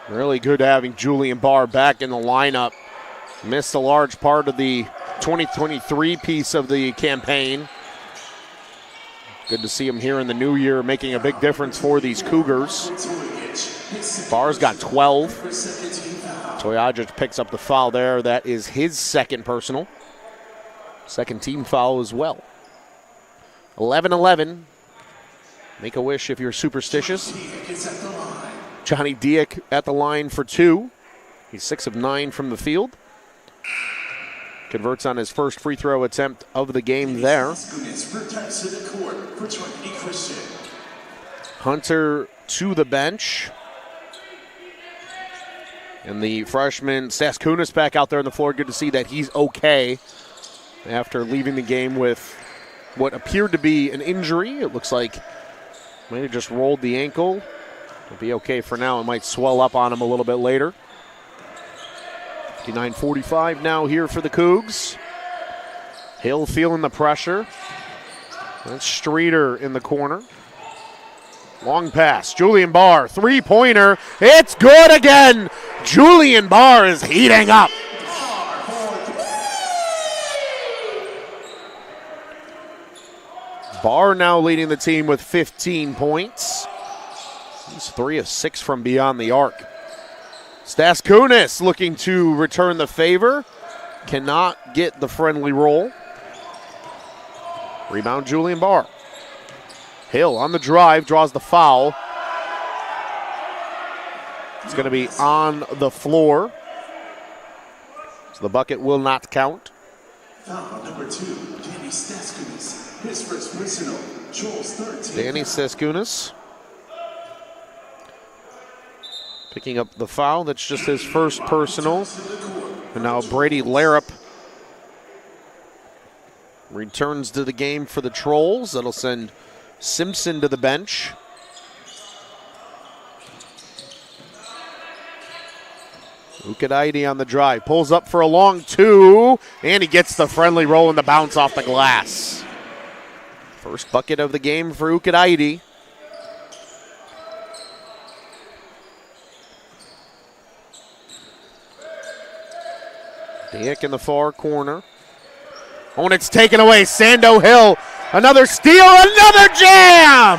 Really good having Julian Barr back in the lineup. Missed a large part of the 2023 piece of the campaign. Good to see him here in the new year making a big difference for these Cougars. Barr's got 12. Toyajic picks up the foul there. That is his second personal. Second team foul as well. 11-11. Make a wish if you're superstitious. Johnny Diek at the line for 2. He's 6 of 9 from the field. Converts on his first free throw attempt of the game there. Hunter to the bench. And the freshman Staskunas back out there on the floor. Good to see that he's okay after leaving the game with what appeared to be an injury. It looks like might have just rolled the ankle. He'll be okay for now. It might swell up on him a little bit later. 59-45 now here for the Cougs. Hill feeling the pressure. That's Streeter in the corner. Long pass. Julian Barr, 3-pointer. It's good again. Julian Barr is heating up. Barr now leading the team with 15 points. He's 3 of 6 from beyond the arc. Staskunas looking to return the favor. Cannot get the friendly roll. Rebound Julian Barr. Hill on the drive, draws the foul. It's going to be on the floor. So the bucket will not count. Foul number 2, Danny Staskunas. His first personal. Trolls 13. Danny Staskunas picking up the foul. That's just his first personal. And now Brady Larup returns to the game for the Trolls. That'll send Simpson to the bench. Ukadaidi on the drive. Pulls up for a long 2. And he gets the friendly roll and the bounce off the glass. First bucket of the game for Ukadaidi. Diek in the far corner. Oh, and it's taken away. Sando Hill. Another steal. Another jam!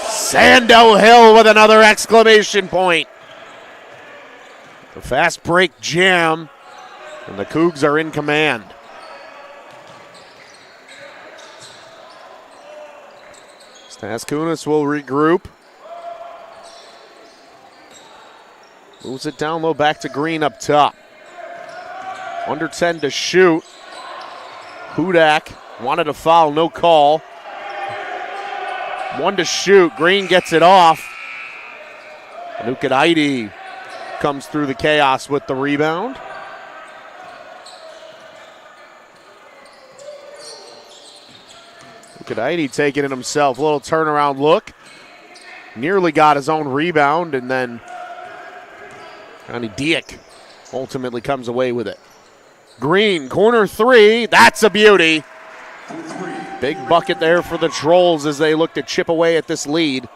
Sando Hill with another exclamation point. The fast break jam. And the Cougs are in command. Staskunas will regroup. Moves it down low, back to Green up top. Under 10 to shoot. Hudak wanted a foul, no call. 1 to shoot. Green gets it off. And Ukadaidi comes through the chaos with the rebound. Ukadaidi taking it himself. A little turnaround look. Nearly got his own rebound, and then Johnny Diek ultimately comes away with it. Green, corner 3. That's a beauty. Big bucket there for the Trolls as they look to chip away at this lead.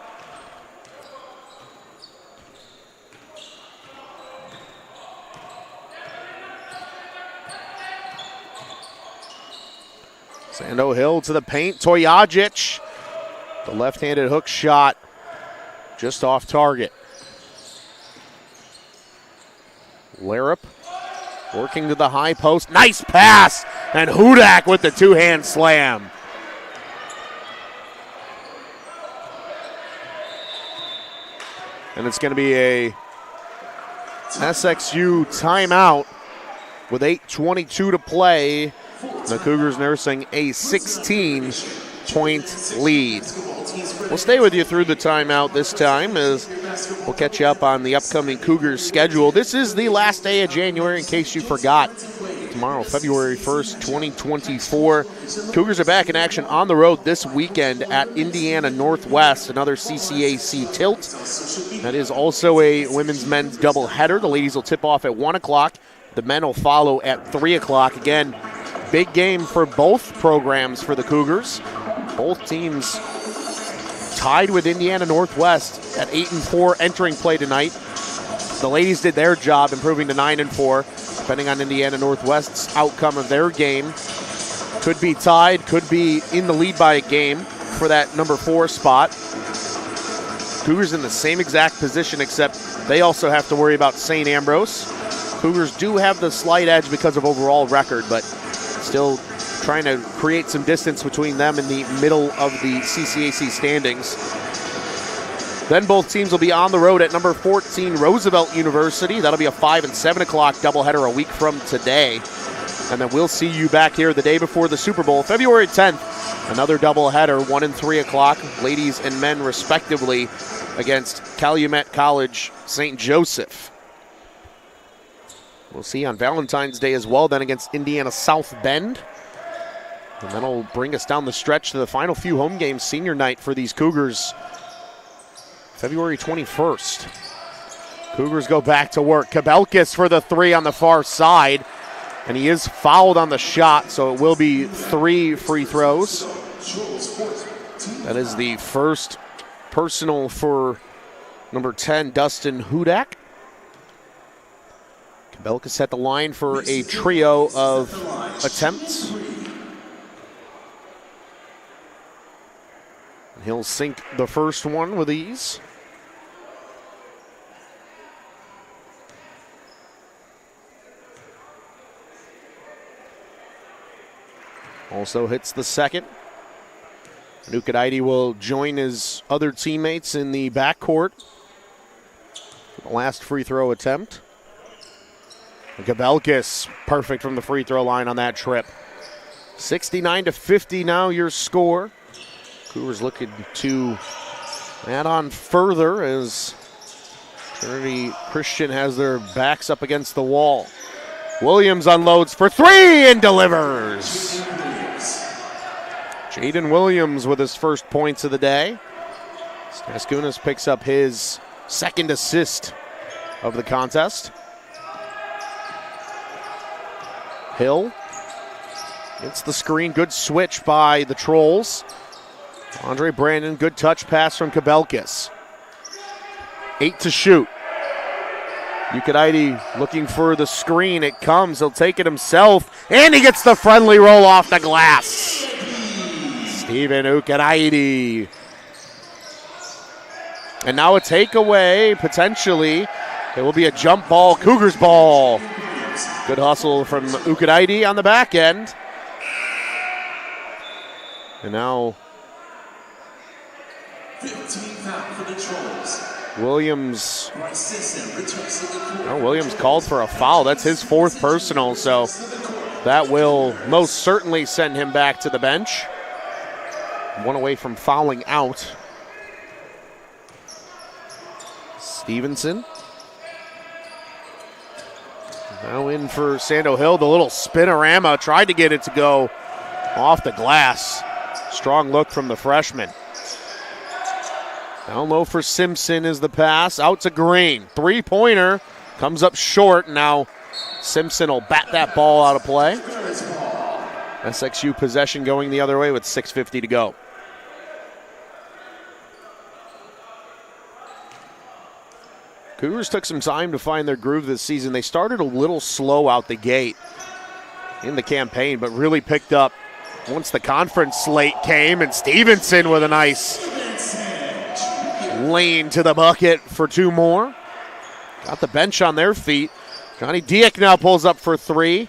Sando Hill to the paint. Toyajic. The left-handed hook shot just off target. Larup working to the high post. Nice pass! And Hudak with the two-hand slam. And it's going to be a SXU timeout with 8:22 to play. The Cougars nursing a 16-point lead. We'll stay with you through the timeout this time as we'll catch you up on the upcoming Cougars schedule. This is the last day of January, in case you forgot. Tomorrow, February 1st, 2024. Cougars are back in action on the road this weekend at Indiana Northwest, another CCAC tilt. That is also a women's-men's doubleheader. The ladies will tip off at 1 o'clock. The men will follow at 3 o'clock. Again, big game for both programs for the Cougars. Both teams tied with Indiana Northwest at 8-4 entering play tonight. The ladies did their job, improving to 9-4. Depending on Indiana Northwest's outcome of their game, could be tied, could be in the lead by a game for that number 4 spot. Cougars in the same exact position, except they also have to worry about St. Ambrose. Cougars do have the slight edge because of overall record, but still trying to create some distance between them in the middle of the CCAC standings. Then both teams will be on the road at number 14, Roosevelt University. That'll be a 5 and 7 o'clock doubleheader a week from today. And then we'll see you back here the day before the Super Bowl, February 10th. Another doubleheader, 1 and 3 o'clock, ladies and men respectively, against Calumet College St. Joseph. We'll see on Valentine's Day as well, then against Indiana South Bend. And that'll bring us down the stretch to the final few home games, senior night for these Cougars. February 21st. Cougars go back to work. Kabelkis for the 3 on the far side. And he is fouled on the shot, so it will be 3 free throws. That is the first personal for number 10, Dustin Hudak. Kabelkis at the line for a trio of attempts. He'll sink the first one with ease. Also hits the second. Nukadaidi will join his other teammates in the backcourt. The last free throw attempt. Kabelkis, perfect from the free throw line on that trip. 69-50 now your score. Cougars looking to add on further as Trinity Christian has their backs up against the wall. Williams unloads for 3 and delivers. Jaden Williams with his first points of the day. Staskunas picks up his second assist of the contest. Hill gets the screen. Good switch by the Trolls. Andre Brandon, good touch pass from Kabelkis. 8 to shoot. Ukadaidi looking for the screen. It comes. He'll take it himself. And he gets the friendly roll off the glass. Stephen Ukadaidi. And now a takeaway, potentially. It will be a jump ball, Cougars ball. Good hustle from Ukadaidi on the back end. And now Williams. Williams called for a foul. That's his 4th personal, so that will most certainly send him back to the bench. 1 away from fouling out. Stevenson. Now in for Sando Hill. The little spinorama. Tried to get it to go off the glass. Strong look from the freshman. Down low for Simpson is the pass. Out to Green. 3-pointer. Comes up short. Now Simpson will bat that ball out of play. SXU possession going the other way with 6:50 to go. Cougars took some time to find their groove this season. They started a little slow out the gate in the campaign, but really picked up once the conference slate came, and Stevenson with a nice lane to the bucket for 2 more. Got the bench on their feet. Johnny Dieck now pulls up for three.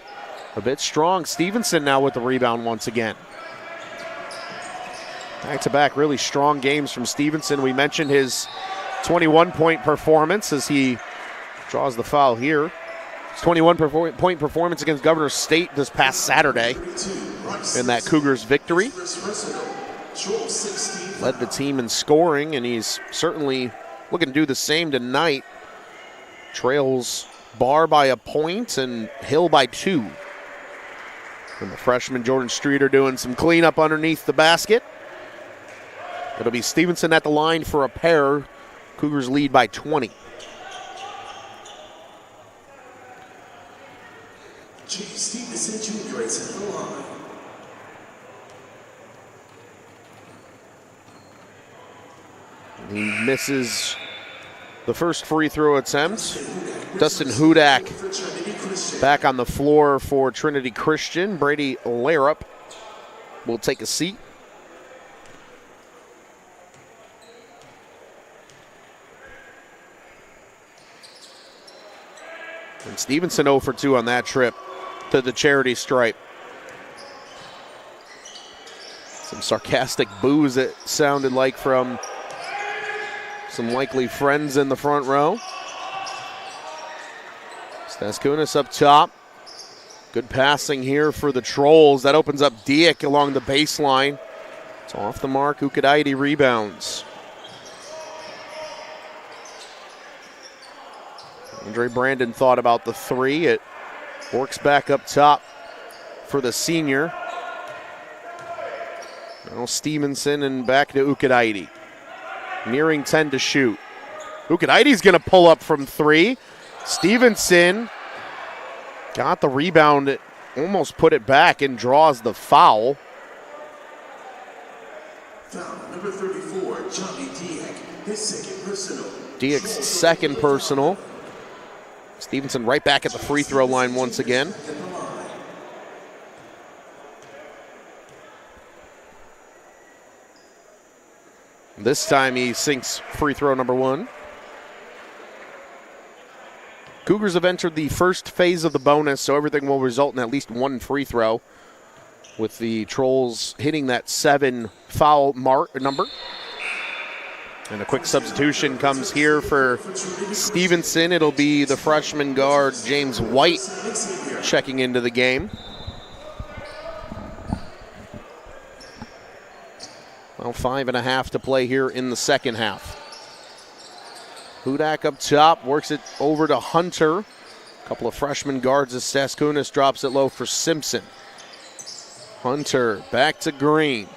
A bit strong. Stevenson now with the rebound once again. Back-to-back really strong games from Stevenson. We mentioned his 21-point performance as he draws the foul here. His 21-point performance against Governor State this past Saturday in that Cougars victory. Led the team in scoring, and he's certainly looking to do the same tonight. Trails Barr by a point and Hill by 2. And the freshman Jordan Streeter doing some cleanup underneath the basket. It'll be Stevenson at the line for a pair. Cougars lead by 20. Stevenson Jr. is at the line. He misses the first free throw attempt. Dustin Hudak back on the floor for Trinity Christian. Brady Larup will take a seat. And Stevenson 0 for 2 on that trip to the charity stripe. Some sarcastic boos, it sounded like, from some likely friends in the front row. Staskunas up top. Good passing here for the Trolls. That opens up Dieck along the baseline. It's off the mark. Ukadaidi rebounds. Andre Brandon thought about the three. It works back up top for the senior. Now Stevenson and back to Ukadaidi. Nearing 10 to shoot. Ukadaidi's going to pull up from three. Stevenson got the rebound, almost put it back, and draws the foul. Foul number 34, Johnny Dieck, his second personal. Dieck's second personal. Stevenson right back at the free throw line once again. This time he sinks free throw number 1. Cougars have entered the first phase of the bonus, so everything will result in at least one free throw, with the Trolls hitting that 7 foul number. And a quick substitution comes here for Stevenson. It'll be the freshman guard, James White, checking into the game. Well, 5.5 to play here in the second half. Hudak up top, works it over to Hunter. A couple of freshman guards as Staskunas drops it low for Simpson. Hunter back to Green.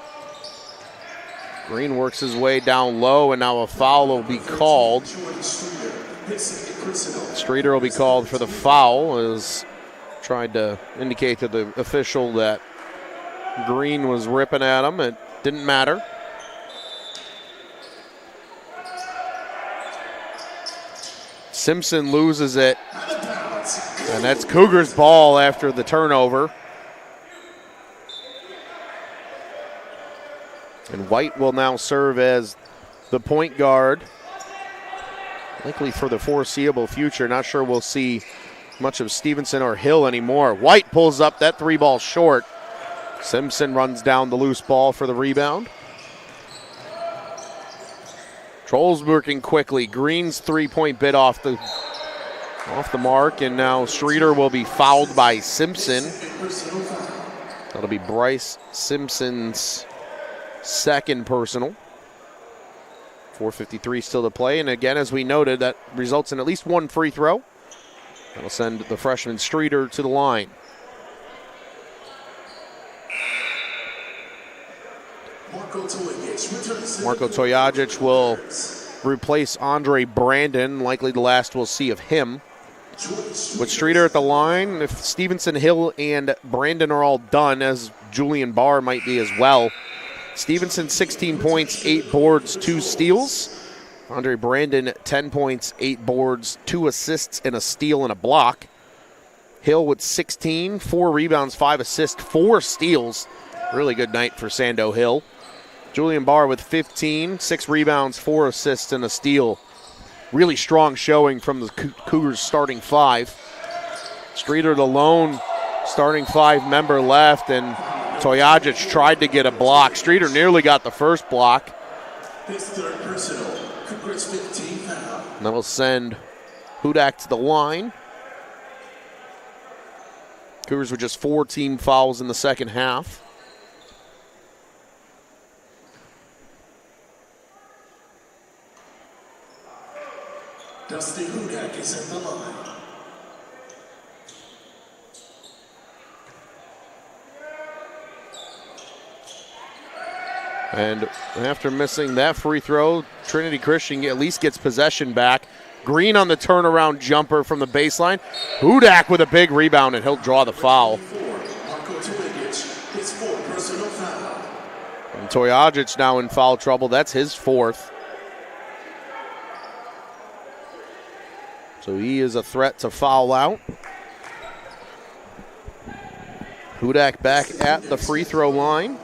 Green works his way down low, and now a foul will be called. Streeter will be called for the foul, as tried to indicate to the official that Green was ripping at him. It didn't matter. Simpson loses it, and that's Cougars' ball after the turnover. And White will now serve as the point guard, likely for the foreseeable future. Not sure we'll see much of Stevenson or Hill anymore. White pulls up that 3-ball short. Simpson runs down the loose ball for the rebound. Trolls working quickly. Green's 3-point bid off the mark, and now Streeter will be fouled by Simpson. That'll be Bryce Simpson's second personal. 4:53 still to play, and again, as we noted, that results in at least one free throw. That'll send the freshman Streeter to the line. Marko Tojajic will replace Andre Brandon, likely the last we'll see of him. With Streeter at the line, if Stevenson, Hill, and Brandon are all done, as Julian Barr might be as well. Stevenson, 16 points, 8 boards, 2 steals. Andre Brandon, 10 points, 8 boards, 2 assists, and a steal and a block. Hill with 16, 4 rebounds, 5 assists, 4 steals. Really good night for Sando Hill. Julian Barr with 15, 6 rebounds, 4 assists, and a steal. Really strong showing from the Cougars starting 5. Streeter the lone starting 5 member left, and Toyajic tried to get a block. Streeter nearly got the first block. His third personal. Cougars 15 foul. And that'll send Hudak to the line. Cougars with just 4 team fouls in the second half. Dusty Hudak is at the line. And after missing that free throw, Trinity Christian at least gets possession back. Green on the turnaround jumper from the baseline. Hudak with a big rebound, and he'll draw the foul. His fourth personal foul. And Toyajic now in foul trouble. That's his 4th. So he is a threat to foul out. Hudak back at the free throw line.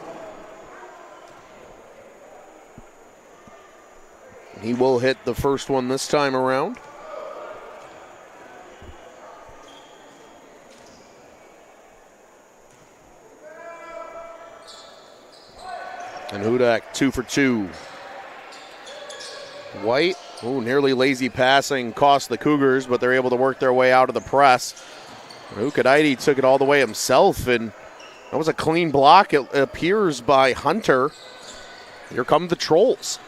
He will hit the first one this time around. And Hudak 2 for 2. White, nearly lazy passing cost the Cougars, but they're able to work their way out of the press. Ukadaidi took it all the way himself, and that was a clean block, it appears, by Hunter. Here come the Trolls.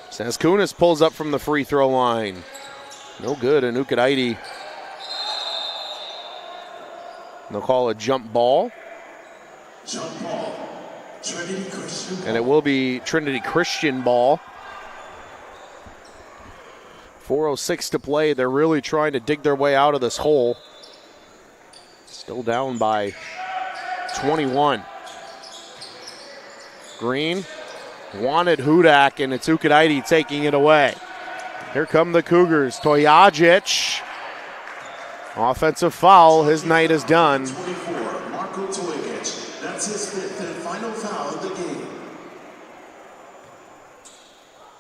Saskunis pulls up from the free throw line. No good, and Ukadaidi. They'll call a jump ball. Jump ball. Trinity Christian ball. And it will be Trinity Christian ball. 4:06 to play. They're really trying to dig their way out of this hole. Still down by 21. Green wanted Hudak, and it's Ukadaidi taking it away. Here come the Cougars. Toyajic. Offensive foul. His night is done. 24, Marko Toyajic. That's his 5th and final foul of the game.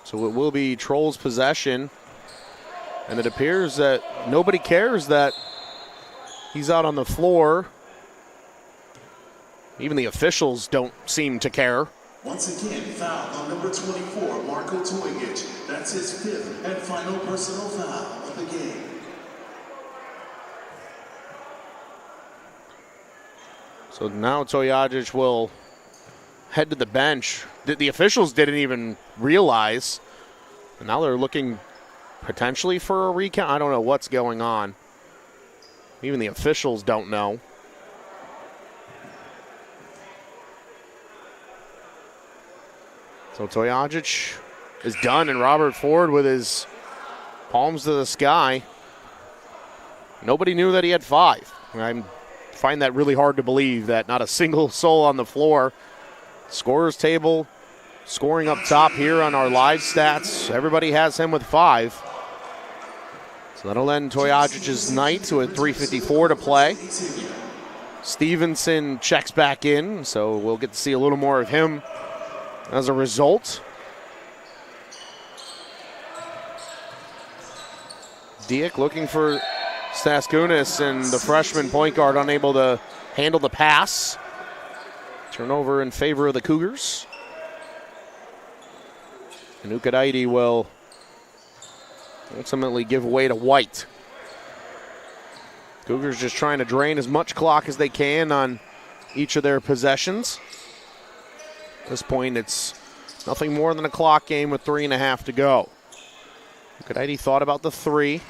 So it will be Trolls' possession. And it appears that nobody cares that he's out on the floor. Even the officials don't seem to care. Once again, foul on number 24, Marko Toyajic. That's his 5th and final personal foul of the game. So now Toyajic will head to the bench. The officials didn't even realize. And now they're looking potentially for a recount. I don't know what's going on. Even the officials don't know. So Toyajic is done, and Robert Ford with his palms to the sky. Nobody knew that he had 5. I find that really hard to believe that not a single soul on the floor. Scorer's table, scoring up top here on our live stats. Everybody has him with 5. So that'll end Toyajic's night with 3:54 to play. Stevenson checks back in, so we'll get to see a little more of him as a result. Diak looking for Staskunis, and the freshman point guard unable to handle the pass. Turnover in favor of the Cougars. And Ukadaidi will ultimately give way to White. Cougars just trying to drain as much clock as they can on each of their possessions. At this point, it's nothing more than a clock game with 3.5 to go. Ukadaidi thought about the 3.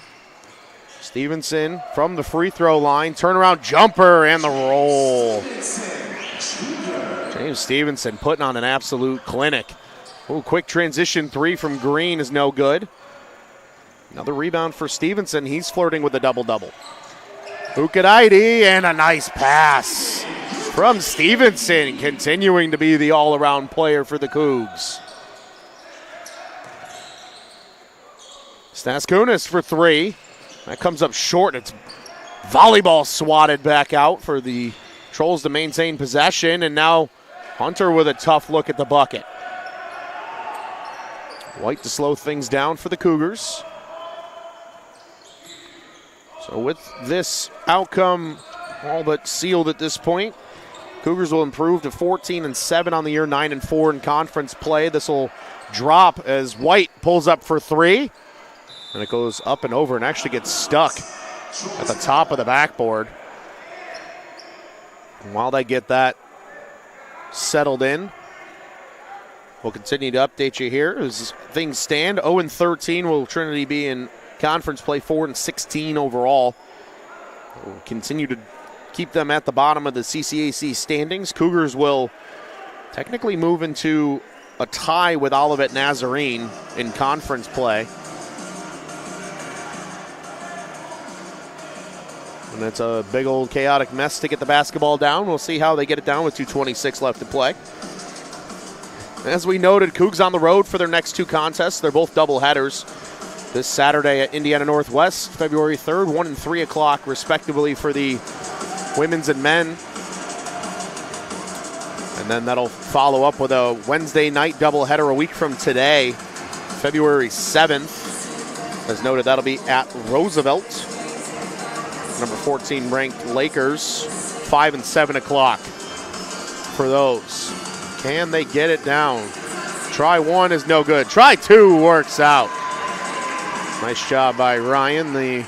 Stevenson from the free throw line. Turnaround jumper and the roll. James Stevenson putting on an absolute clinic. Ooh, quick transition 3 from Green is no good. Another rebound for Stevenson. He's flirting with a double-double. Ukadaidi, and a nice pass from Stevenson, continuing to be the all-around player for the Cougs. Staskunis for 3. That comes up short. It's volleyball swatted back out for the Trolls to maintain possession, and now Hunter with a tough look at the bucket. White to slow things down for the Cougars. So with this outcome all but sealed at this point, Cougars will improve to 14-7 on the year, 9-4 in conference play. This will drop as White pulls up for three, and it goes up and over and actually gets stuck at the top of the backboard. And while they get that settled in, we'll continue to update you here as things stand. 0-13 will Trinity be in conference play, 4-16 overall. We'll continue to keep them at the bottom of the CCAC standings. Cougars will technically move into a tie with Olivet Nazarene in conference play. And it's a big old chaotic mess to get the basketball down. We'll see how they get it down with 2:26 left to play. As we noted, Cougs on the road for their next two contests. They're both doubleheaders. This Saturday at Indiana Northwest, February 3rd, 1 and 3 o'clock respectively for the women's and men. And then that'll follow up with a Wednesday night doubleheader a week from today, February 7th. As noted, that'll be at Roosevelt. Number 14 ranked Lakers, 5 and 7 o'clock for those. Can they get it down? Try one is no good. Try two works out. Nice job by Ryan, the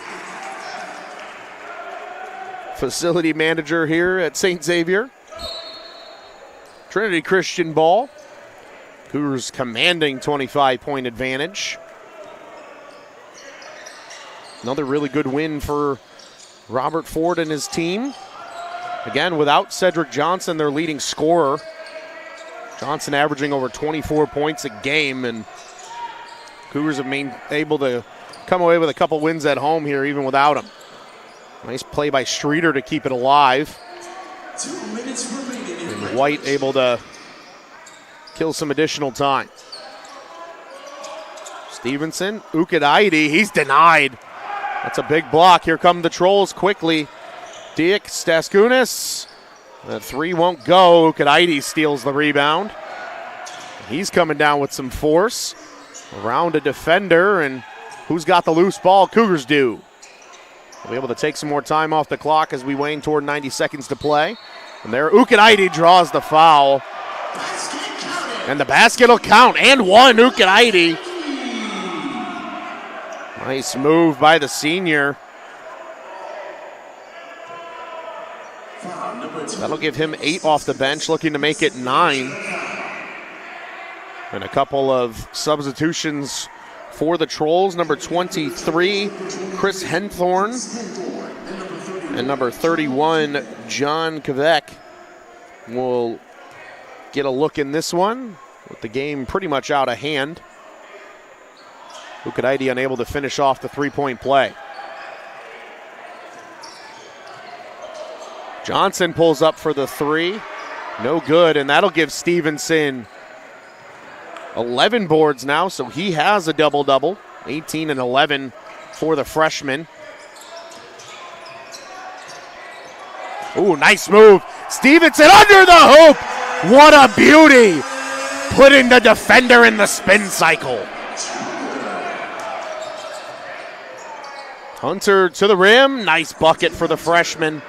facility manager here at St. Xavier. Trinity Christian ball. Cougars commanding 25-point advantage. Another really good win for Robert Ford and his team. Again, without Cedric Johnson, their leading scorer. Johnson averaging over 24 points a game, and Cougars have been able to come away with a couple wins at home here even without him. Nice play by Streeter to keep it alive. 2 minutes remaining. And White able to kill some additional time. Stevenson, Ukadaidi, he's denied. That's a big block. Here come the Trolls quickly. Diak, Staskunas. The three won't go. Ukadaidi steals the rebound. He's coming down with some force. Around a defender, and who's got the loose ball? Cougars do. We'll be able to take some more time off the clock as we wane toward 90 seconds to play. And there, Ukadaidi draws the foul. And the basket will count. And one, Ukadaidi. Nice move by the senior. That'll give him 8 off the bench, looking to make it 9. And a couple of substitutions for the Trolls. Number 23, Chris Henthorn. And number 31, John Kvek will get a look in this one with the game pretty much out of hand. Ukadaidi unable to finish off the three-point play. Johnson pulls up for the three. No good, and that'll give Stevenson 11 boards now, so he has a double-double. 18 and 11 for the freshman. Ooh, nice move. Stevenson under the hoop. What a beauty. Putting the defender in the spin cycle. Hunter to the rim. Nice bucket for the freshman.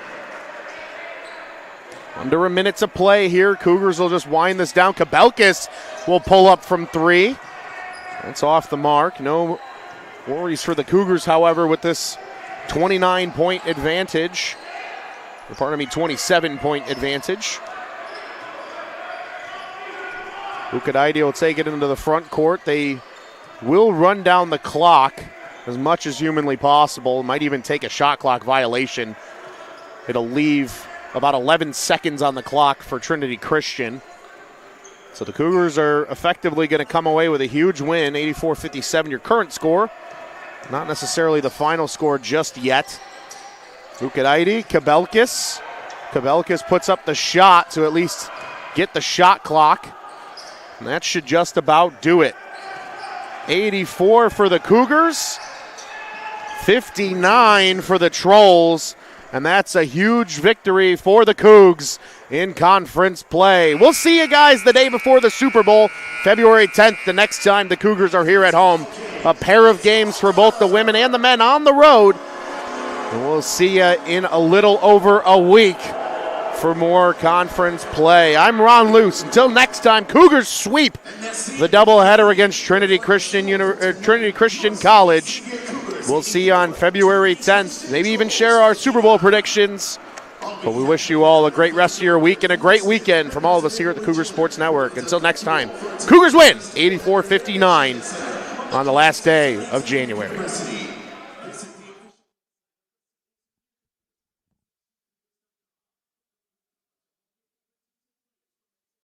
Under a minute to play here. Cougars will just wind this down. Kabelkis will pull up from three. That's off the mark. No worries for the Cougars, however, with this 29-point advantage. Or pardon me, 27-point advantage. Ukadaidi will take it into the front court. They will run down the clock as much as humanly possible. Might even take a shot clock violation. It'll leave about 11 seconds on the clock for Trinity Christian. So the Cougars are effectively going to come away with a huge win, 84-57, your current score. Not necessarily the final score just yet. Ukadaidi, Kabelkis. Kabelkis puts up the shot to at least get the shot clock. And that should just about do it. 84 for the Cougars. 59 for the Trolls. And that's a huge victory for the Cougs in conference play. We'll see you guys the day before the Super Bowl, February 10th, the next time the Cougars are here at home. A pair of games for both the women and the men on the road And we'll see you in a little over a week for more conference play. I'm Ron Luce. Until next time, Cougars sweep the doubleheader against Trinity Christian College. We'll see you on February 10th. Maybe even share our Super Bowl predictions. But we wish you all a great rest of your week and a great weekend from all of us here at the Cougar Sports Network. Until next time, Cougars win 84-59 on the last day of January.